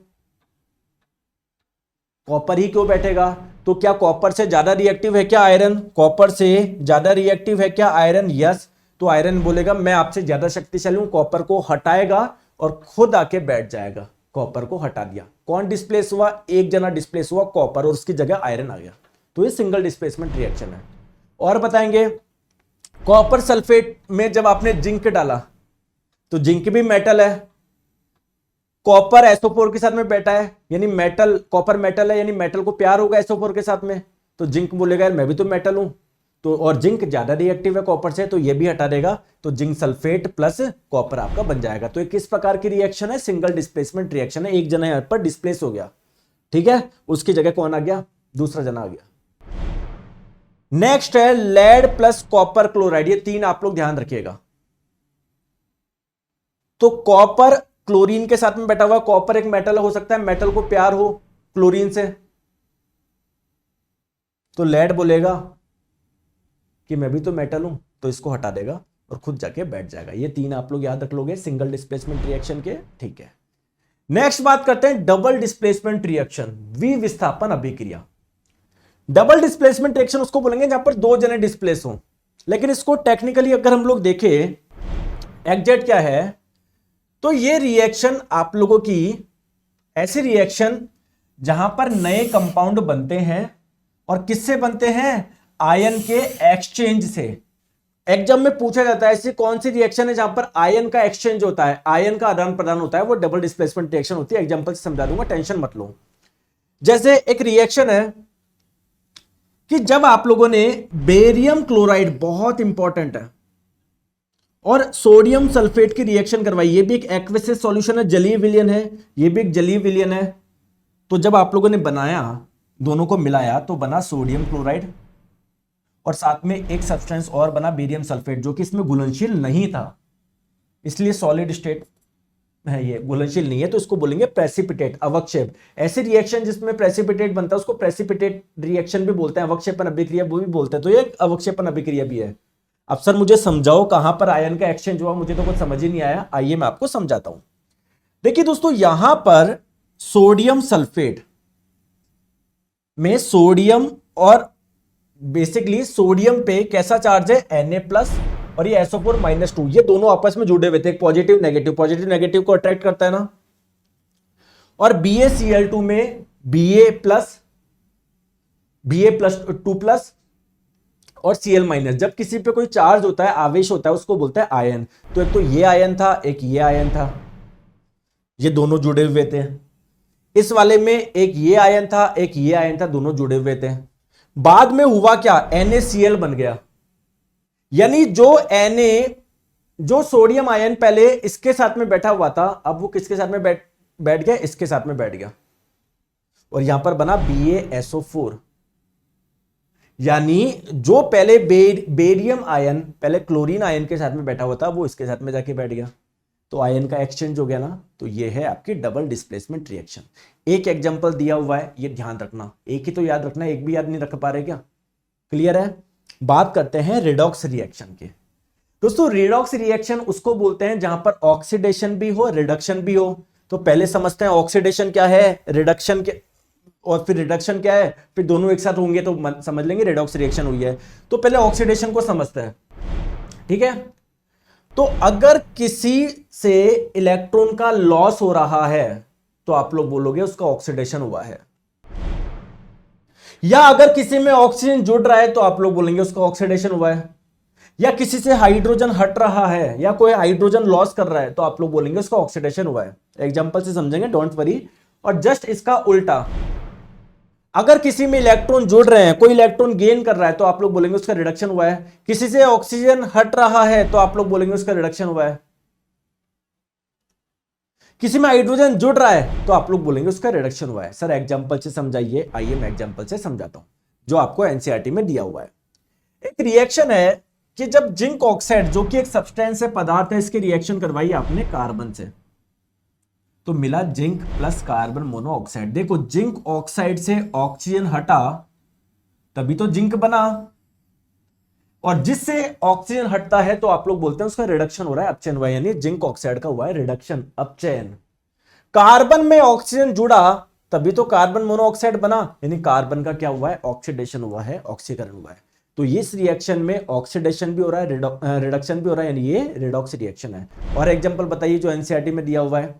कॉपर ही क्यों बैठेगा? तो क्या कॉपर से ज्यादा रिएक्टिव है क्या आयरन? कॉपर से ज्यादा रिएक्टिव है क्या आयरन? यस। तो आयरन बोलेगा मैं आपसे ज्यादा शक्तिशाली हूं, कॉपर को हटाएगा और खुद आके बैठ जाएगा। कॉपर को हटा दिया, कौन डिस्प्लेस हुआ? एक जना डिस्प्लेस हुआ, कॉपर, और उसकी जगह आयरन आ गया। तो ये सिंगल डिस्प्लेसमेंट रिएक्शन है। और बताएंगे, कॉपर सल्फेट में जब आपने जिंक डाला तो जिंक भी मेटल है, कॉपर SO4 के साथ में बैठा है, यानी मेटल, कॉपर मेटल है, यानी मेटल को प्यार होगा SO4 के साथ में। तो जिंक बोलेगा यार मैं भी तो मेटल हूं, तो और जिंक ज्यादा रिएक्टिव है कॉपर से, तो ये भी हटा देगा। तो जिंक सल्फेट प्लस कॉपर आपका बन जाएगा। तो ये किस प्रकार की रिएक्शन है? सिंगल डिस्प्लेसमेंट रिएक्शन है। एक जना यहां पर डिस्प्लेस हो गया, ठीक है, उसकी जगह कौन आ गया? दूसरा जना आ गया। नेक्स्ट है लेड प्लस कॉपर क्लोराइड। ये तीन आप लोग ध्यान रखिएगा। तो कॉपर क्लोरीन के साथ में बैठा हुआ, कॉपर एक मेटल हो सकता है, मेटल को प्यार हो क्लोरीन से, तो लेड बोलेगा कि मैं भी तो मेटल हूं, तो इसको हटा देगा और खुद जाके बैठ जाएगा। ये तीन आप लोग याद रख लोगे सिंगल डिस्प्लेसमेंट रिएक्शन के, ठीक है। नेक्स्ट बात करते हैं डबल डिस्प्लेसमेंट रिएक्शन, विस्थापन अभिक्रिया। डबल डिस्प्लेसमेंट रिएक्शन उसको बोलेंगे जहां पर दो जने डिस्प्लेस हो, लेकिन इसको टेक्निकली अगर हम लोग देखें एग्जैक्ट क्या है, तो ये रिएक्शन आप लोगों की ऐसी रिएक्शन जहां पर नए कंपाउंड बनते हैं, और किससे बनते हैं? आयन के एक्सचेंज से। एग्जाम में पूछा जाता है ऐसी कौन सी रिएक्शन है जहां पर आयन का एक्सचेंज होता है, आयन का आदान प्रदान होता है, वो डबल डिस्प्लेसमेंट रिएक्शन होती है। एग्जांपल से समझा दूंगा, टेंशन मत लो। जैसे एक रिएक्शन है कि जब आप लोगों ने बेरियम क्लोराइड, बहुत इंपॉर्टेंट है, और सोडियम सल्फेट की रिएक्शन करवाई, ये भी एक एक्वेसियस सॉल्यूशन है, जलीय विलयन है, ये भी एक जलीय विलयन है। तो जब आप लोगों ने बनाया, दोनों को मिलाया, तो बना सोडियम क्लोराइड, और साथ में एक सब्सटेंस और बना बेरियम सल्फेट, जो कि इसमें घुलनशील नहीं था, इसलिए सॉलिड स्टेट है, ये घुलनशील नहीं है, तो इसको बोलेंगे प्रेसिपिटेट, अवक्षेप। ऐसे रिएक्शन जिसमें प्रेसिपिटेट बनता है उसको प्रेसिपिटेट रिएक्शन भी बोलते हैं, अवक्षेपन अभिक्रिया वो भी बोलते हैं। तो ये अवक्षेपन अभिक्रिया भी है। अब सर मुझे समझाओ कहां पर आयन का एक्सचेंज हुआ, मुझे तो कुछ समझ ही नहीं आया। आइए मैं आपको समझाता हूं। देखिए दोस्तों, यहां पर सोडियम सल्फेट में सोडियम, और बेसिकली सोडियम पे कैसा चार्ज है? Na+, और ये SO4-2, ये दोनों आपस में जुड़े हुए थे, पॉजिटिव नेगेटिव, पॉजिटिव नेगेटिव को अट्रैक्ट करता है ना। और BaCl2 में Ba+2+ और Cl-, जब किसी पे कोई चार्ज होता है, आवेश होता है, उसको बोलते हैं आयन। तो एक तो ये आयन था, एक ये आयन था, ये दोनों जुड़े हुए थे। इस वाले में एक ये आयन था, एक ये आयन था, दोनों जुड़े हुए थे। बाद में हुआ क्या? NaCl बन गया, यानी जो सोडियम आयन पहले इसके साथ में बैठा हुआ था, अब वो किसके साथ में बैठ गया? इसके साथ में बैठ गया, और यहां पर बना BaSO4। यानी जो पहले बेरियम आयन पहले क्लोरीन आयन के साथ में बैठा हुआ था, वो इसके साथ में जाके बैठ गया, तो आयन का एक्सचेंज हो गया ना। तो ये है आपकी डबल डिस्प्लेसमेंट रिएक्शन। एक एग्जांपल दिया हुआ है, ये ध्यान रखना, एक ही तो याद रखना, एक भी याद नहीं रख पा रहे क्या? क्लियर है? बात करते हैं रिडॉक्स रिएक्शन के। दोस्तों रिडॉक्स रिएक्शन उसको बोलते हैं जहां पर ऑक्सीडेशन भी हो, रिडक्शन भी हो। तो पहले समझते हैं ऑक्सीडेशन क्या है, रिडक्शन के, और फिर रिडक्शन क्या है, फिर दोनों एक साथ होंगे तो समझ लेंगे रिडॉक्स रिएक्शन हुई है। तो पहले ऑक्सीडेशन को समझते हैं, ठीक है। तो अगर किसी से इलेक्ट्रॉन का लॉस हो रहा है तो आप लोग बोलोगे उसका ऑक्सीडेशन हुआ है, या अगर किसी में ऑक्सीजन जुड़ रहा है तो आप लोग बोलेंगे उसका ऑक्सीडेशन हुआ है, या किसी से हाइड्रोजन हट रहा है या कोई हाइड्रोजन लॉस कर रहा है तो आप लोग बोलेंगे उसका ऑक्सीडेशन हुआ है। एग्जांपल से समझेंगे, डोंट वरी। और जस्ट इसका उल्टा, अगर किसी में इलेक्ट्रॉन जुड़ रहे हैं, कोई इलेक्ट्रॉन गेन कर रहा है तो आप लोग बोलेंगे उसका रिडक्शन हुआ है। किसी से ऑक्सीजन हट रहा है तो आप लोग बोलेंगे उसका रिडक्शन हुआ है। किसी में हाइड्रोजन जुड़ रहा है तो आप लोग बोलेंगे उसका रिडक्शन हुआ है। सर एग्जांपल से समझाइए। आइए मैं एग्जांपल से समझाता हूं। जो आपको एनसीईआरटी में दिया हुआ है। एक रिएक्शन है कि जब जिंक ऑक्साइड जो कि एक सब्सटेंस है, पदार्थ है, इसकी रिएक्शन करवाई आपने कार्बन से, तो मिला जिंक प्लस कार्बन मोनोऑक्साइड। देखो जिंक ऑक्साइड से ऑक्सीजन हटा तभी तो जिंक बना, और जिससे ऑक्सीजन हटता है तो आप लोग बोलते हैं उसका रिडक्शन हो रहा है, अपचयन हुआ है, यानी जिंक ऑक्साइड का हुआ है रिडक्शन, अपचयन। कार्बन में ऑक्सीजन जुड़ा तभी तो कार्बन मोनोऑक्साइड बना, यानी कार्बन का क्या हुआ है, ऑक्सीडेशन हुआ है, ऑक्सीकरण हुआ है। तो इस रिएक्शन में ऑक्सीडेशन भी हो रहा है, रिडक्शन भी हो रहा है, यानी ये रिडॉक्स रिएक्शन है। और एग्जांपल बताइए जो एनसीईआरटी में दिया हुआ है।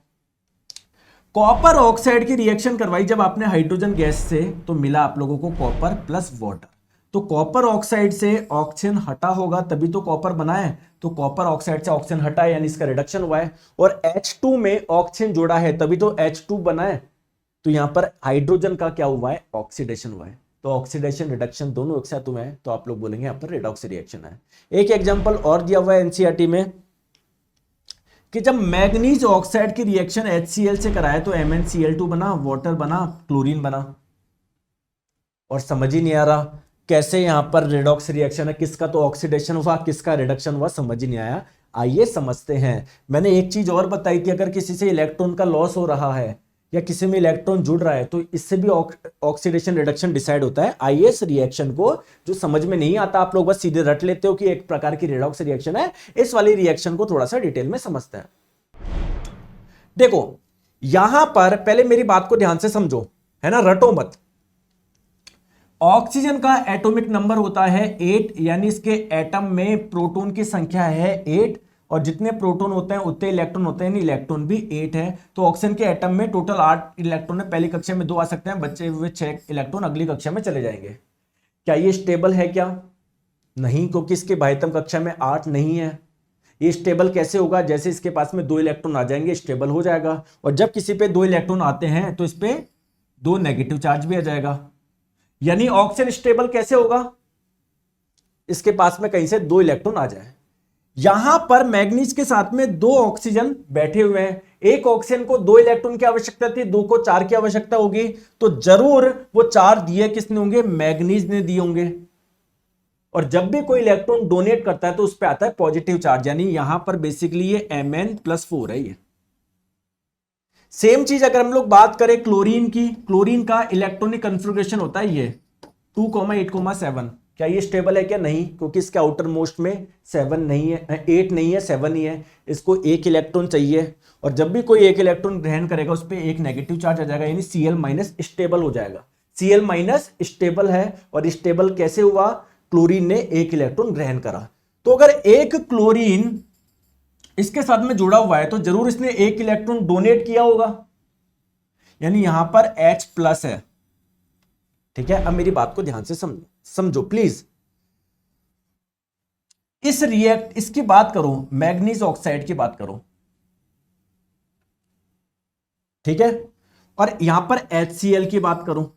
कॉपर ऑक्साइड की रिएक्शन करवाई जब आपने हाइड्रोजन गैस से, तो मिला आप लोगों को कॉपर प्लस वाटर। तो कॉपर ऑक्साइड से ऑक्सीजन हटा होगा तभी तो कॉपर बना है, तो कॉपर ऑक्साइड से ऑक्सीजन हटा है यानी इसका रिडक्शन हुआ है। और H2 में ऑक्सीजन जोड़ा है तभी तो H2 बना है, तो यहां पर हाइड्रोजन का क्या हुआ है, ऑक्सीडेशन हुआ है। तो ऑक्सीडेशन रिडक्शन दोनों एक साथ हुए हैं, तो आप लोग बोलेंगे यहां पर रिडॉक्स रिएक्शन है। एक एग्जांपल और दिया हुआ है एनसीईआरटी में कि जब मैग्नीज ऑक्साइड की रिएक्शन HCl से कराए तो MnCl2 बना, वाटर बना, क्लोरीन बना। और समझ ही नहीं आ रहा कैसे यहां पर रिडॉक्स रिएक्शन है, किसका तो ऑक्सीडेशन हुआ, किसका रिडक्शन हुआ, समझ ही नहीं आया। आइए समझते हैं। मैंने एक चीज और बताई थी, अगर किसी से इलेक्ट्रॉन का लॉस हो रहा है या किसी में इलेक्ट्रॉन जुड़ रहा है तो इससे भी ऑक्सीडेशन रिडक्शन डिसाइड होता है। आइए इस रिएक्शन को, जो समझ में नहीं आता आप लोग बस सीधे रट लेते हो कि एक प्रकार की रिडॉक्स रिएक्शन है, इस वाली रिएक्शन को थोड़ा सा डिटेल में समझते हैं। देखो यहां पर पहले मेरी बात को ध्यान से समझो, है ना, रटो मत। ऑक्सीजन का एटॉमिक नंबर होता है 8, यानी इसके एटम में प्रोटॉन की संख्या है 8, और जितने प्रोटॉन होते हैं उतने इलेक्ट्रॉन होते हैं, इलेक्ट्रॉन भी 8 है। तो ऑक्सीजन के एटम में टोटल 8 इलेक्ट्रॉन है, पहली कक्षा में 2 आ सकते हैं, बचे हुए 6 इलेक्ट्रॉन अगली कक्षा में चले जाएंगे। क्या ये स्टेबल है क्या? नहीं, क्योंकि इसके बाह्यतम कक्षा में 8 नहीं है। ये स्टेबल कैसे होगा? जैसे इसके पास में 2 इलेक्ट्रॉन आ जाएंगे स्टेबल हो जाएगा, और जब किसी पे 2 इलेक्ट्रॉन आते हैं तो इस पे 2 नेगेटिव चार्ज भी आ जाएगा। यानी ऑक्सीजन स्टेबल कैसे होगा? इसके पास में कहीं से 2 इलेक्ट्रॉन आ जाए। यहां पर मैग्नीज के साथ में 2 ऑक्सीजन बैठे हुए हैं, एक ऑक्सीजन को 2 इलेक्ट्रॉन की आवश्यकता थी, 2 को 4 की आवश्यकता होगी, तो जरूर वो 4 दिए किसने होंगे? मैग्नीज ने दिए होंगे। और जब भी कोई इलेक्ट्रॉन डोनेट करता है तो उस पर आता है पॉजिटिव चार्ज, यानी यहां पर बेसिकली ये Mn+4 है। ये सेम चीज अगर हम लोग बात करें क्लोरीन की, क्लोरीन का इलेक्ट्रॉनिक कन्फिगरेशन होता है ये 2,8,7। क्या ये स्टेबल है क्या? नहीं, क्योंकि इसके आउटर मोस्ट में 7 नहीं है, 8 नहीं है, 7 ही है। इसको 1 इलेक्ट्रॉन चाहिए, और जब भी कोई 1 इलेक्ट्रॉन ग्रहण करेगा उस पर 1 नेगेटिव चार्ज आ जाएगा, यानी Cl- स्टेबल हो जाएगा। Cl- स्टेबल है, और स्टेबल कैसे हुआ? क्लोरीन ने 1 इलेक्ट्रॉन ग्रहण करा। तो अगर एक क्लोरीन इसके साथ में जुड़ा हुआ है तो जरूर इसने 1 इलेक्ट्रॉन डोनेट किया होगा, यानी यहां पर H+ है। ठीक है, अब मेरी बात को ध्यान से समझो प्लीज। इसकी बात करो, मैग्नीज ऑक्साइड की बात करो, ठीक है, और यहां पर HCl की बात करो।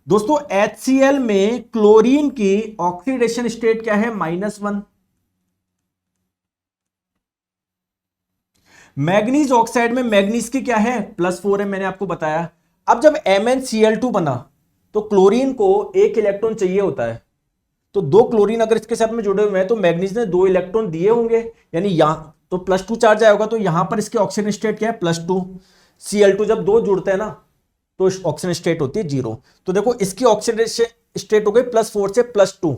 दोस्तों HCl में क्लोरीन की ऑक्सीडेशन स्टेट क्या है? -1। मैग्नीज ऑक्साइड में मैग्नीज की क्या है? +4 है, मैंने आपको बताया। अब जब MnCl2 बना तो क्लोरीन को 1 इलेक्ट्रॉन चाहिए होता है, तो 2 क्लोरीन अगर इसके साथ में जुड़े हुए हैं तो मैग्नीज ने 2 इलेक्ट्रॉन दिए होंगे, यानी यहां तो +2 चार्ज आया होगा, तो यहां पर इसकी ऑक्सीजन स्टेट क्या है? +2। Cl2 जब 2 जुड़ते हैं ना तो ऑक्सीजन स्टेट होती है 0। तो देखो इसकी ऑक्सीडेशन स्टेट हो गई +4 से +2,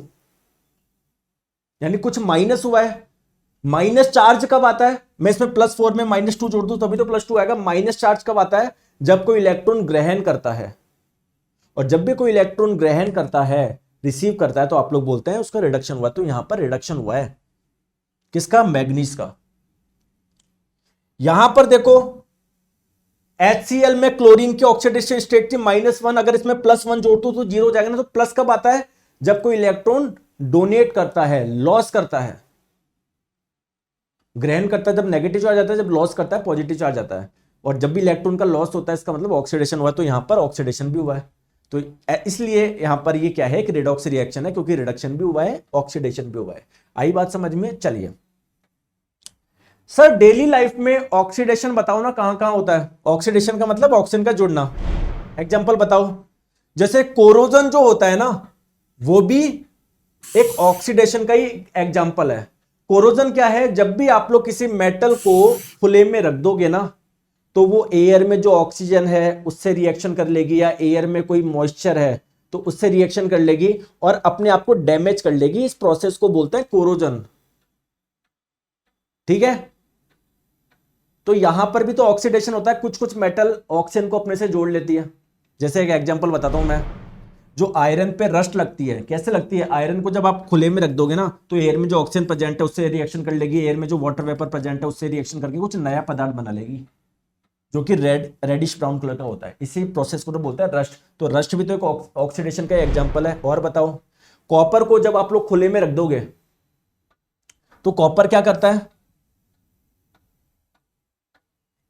यानी कुछ माइनस हुआ है। माइनस चार्ज कब आता है? मैं इसमें +4 में -2 जोड़ दूं तभी तो +2 आएगा। माइनस चार्ज कब आता है? जब कोई इलेक्ट्रॉन ग्रहण करता है, और जब भी कोई इलेक्ट्रॉन ग्रहण करता है, रिसीव करता है, तो आप लोग बोलते हैं उसका रिडक्शन हुआ। तो यहां पर रिडक्शन हुआ है किसका? मैग्नीज का। यहां पर देखो HCl में क्लोरीन की ऑक्सीडेशन स्टेट थी -1, अगर इसमें +1 जोड़ दूं तो 0 हो जाएगा ना। तो प्लस कब आता है? जब कोई इलेक्ट्रॉन डोनेट करता है, लॉस करता है, ग्रहण करता है जब नेगेटिव चार्ज आता है, जब लॉस करता है पॉजिटिव चार्ज आता है। और जब भी इलेक्ट्रॉन का लॉस होता है इसका मतलब ऑक्सीडेशन हुआ, तो यहां पर ऑक्सीडेशन भी हुआ है। तो इसलिए यहां पर ये क्या है? कि रिडॉक्स रिएक्शन है, क्योंकि रिडक्शन भी हुआ है, ऑक्सीडेशन भी हुआ है। आई बात समझ में? चलिए सर डेली लाइफ में ऑक्सीडेशन बताओ ना, कहां कहां होता है? ऑक्सीडेशन का मतलब ऑक्सीजन का जुड़ना। एग्जांपल बताओ। जैसे कोरोजन जो होता है ना, वो भी एक ऑक्सीडेशन का ही एग्जाम्पल है। कोरोजन क्या है? जब भी आप लोग किसी मेटल को फ्लेम में रख दोगे ना, तो वो एयर में जो ऑक्सीजन है उससे रिएक्शन कर लेगी, या एयर में कोई मॉइस्चर है तो उससे रिएक्शन कर लेगी और अपने आप को डैमेज कर लेगी। इस प्रोसेस को बोलते हैं कोरोजन। ठीक है, तो यहां पर भी तो ऑक्सीडेशन होता है, कुछ कुछ मेटल ऑक्सीजन को अपने से जोड़ लेती है। जैसे एक एग्जांपल बताता हूं मैं, जो आयरन पे रस्ट लगती है, कैसे लगती है? आयरन को जब आप खुले में रख दोगे ना, तो एयर में जो ऑक्सीजन प्रेजेंट है उससे रिएक्शन कर लेगी, एयर में जो वाटर वेपर प्रेजेंट है उससे रिएक्शन करके कुछ नया पदार्थ बना लेगी, जो कि रेडिश ब्राउन कलर का होता है। इसी प्रोसेस को तो बोलते हैं रस्ट। तो रस्ट भी तो एक ऑक्सीडेशन का एग्जाम्पल है। और बताओ, कॉपर को जब आप लोग खुले में रख दोगे तो कॉपर क्या करता है?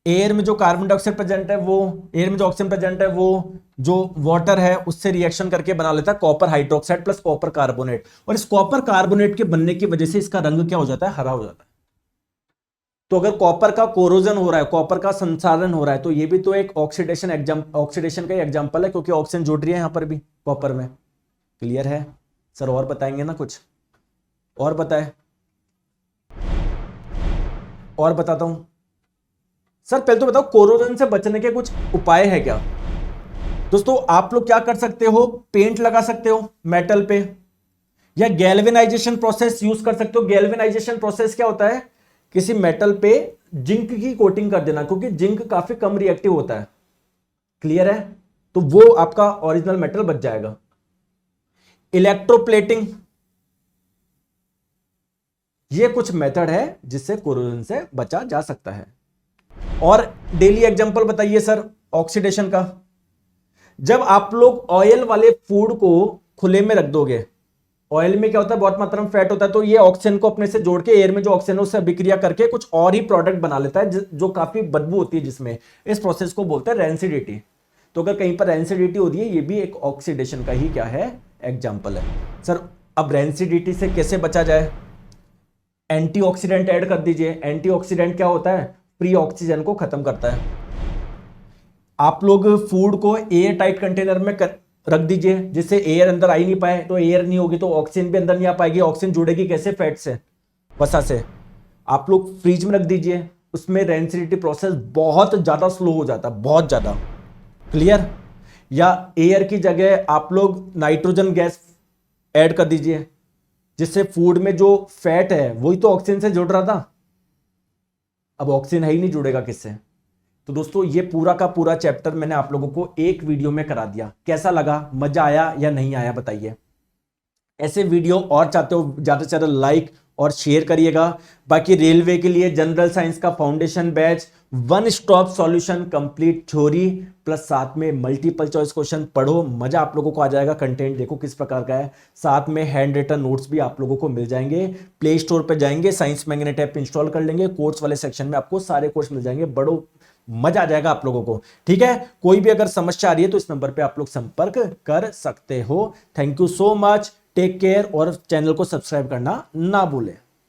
एयर में जो कार्बन डाइऑक्साइड प्रेजेंट है वो, एयर में जो ऑक्सीजन प्रेजेंट है वो जो वाटर है उससे रिएक्शन करके बना लेता है copper hydroxide plus copper carbonate. और इस कॉपर कार्बोनेट के बनने की वजह से इसका रंग क्या हो जाता है? हरा हो जाता है। तो अगर कॉपर का कोरोजन हो रहा है, कॉपर का संसारण हो रहा है, तो ये भी तो एक ऑक्सीडेशन का एग्जांपल है, क्योंकि ऑक्सीजन जुड़ रही है यहां पर भी कॉपर में। क्लियर है सर? और बताएंगे ना कुछ? और बताए? और बताता हूं सर। पहले तो बताओ, कोरोजन से बचने के कुछ उपाय है क्या? दोस्तों, आप लोग क्या कर सकते हो? पेंट लगा सकते हो मेटल पे, या गैल्वेनाइजेशन प्रोसेस यूज कर सकते हो। गैल्वेनाइजेशन प्रोसेस क्या होता है? किसी मेटल पे जिंक की कोटिंग कर देना, क्योंकि जिंक काफी कम रिएक्टिव होता है। क्लियर है? तो वो आपका ओरिजिनल मेटल बच जाएगा। इलेक्ट्रोप्लेटिंग, ये कुछ मेथड है जिससे कोरोजन से बचा जा सकता है। और डेली एग्जांपल बताइए सर ऑक्सीडेशन का। जब आप लोग ऑयल वाले फूड को खुले में रख दोगे, ऑयल में क्या होता है? बहुत मात्रा में फैट होता है, तो ये ऑक्सीजन को अपने से जोड़ के एयर में जो ऑक्सीजन है उससे अभिक्रिया करके कुछ और ही प्रोडक्ट बना लेता है, जो काफी बदबू होती है जिसमें। इस प्रोसेस को बोलते हैं रेंसिडिटी। तो अगर कहीं पर रेंसिडिटी हो रही है, ये भी एक ऑक्सीडेशन का ही क्या है? एग्जाम्पल है। सर अब रेंसिडिटी से कैसे बचा जाए? एंटीऑक्सीडेंट ऐड कर दीजिए। एंटीऑक्सीडेंट क्या होता है? फ्री ऑक्सीजन को खत्म करता है। आप लोग फूड को एयर टाइट कंटेनर में रख दीजिए, जिससे एयर अंदर आ ही नहीं पाए। तो एयर नहीं होगी तो ऑक्सीजन भी अंदर नहीं आ पाएगी। ऑक्सीजन जुड़ेगी कैसे? फैट से, वसा से। आप लोग फ्रिज में रख दीजिए, उसमें रेंसिडिटी प्रोसेस बहुत ज्यादा स्लो हो जाता है, बहुत ज्यादा। क्लियर? या एयर की जगह आप लोग नाइट्रोजन गैस ऐड कर दीजिए, जिससे फूड में जो फैट है वही तो ऑक्सीजन से जुड़ रहा था, अब ऑक्सीजन है ही नहीं, जुड़ेगा किससे? तो दोस्तों, ये पूरा का पूरा चैप्टर मैंने आप लोगों को एक वीडियो में करा दिया। कैसा लगा? मजा आया या नहीं आया बताइए। ऐसे वीडियो और चाहते हो ज्यादा से ज्यादा लाइक और शेयर करिएगा। बाकी रेलवे के लिए जनरल साइंस का foundation batch, one stop solution, complete theory plus साथ में मल्टीपल चॉइस क्वेश्चन पढ़ो, मजा आप लोगों को आ जाएगा। कंटेंट देखो किस प्रकार का है, साथ में हैंड रिटन नोट्स भी आप लोगों को मिल जाएंगे। प्ले स्टोर पर जाएंगे, साइंस मैग्नेट ऐप इंस्टॉल कर लेंगे, कोर्स वाले सेक्शन में आपको सारे कोर्स मिल जाएंगे। बड़ो मजा आ जाएगा आप लोगों को। ठीक है, कोई भी अगर समस्या आ रही है तो इस नंबर पे आप लोग संपर्क कर सकते हो। Thank you so much, take care, और चैनल को सब्सक्राइब करना ना भूलें।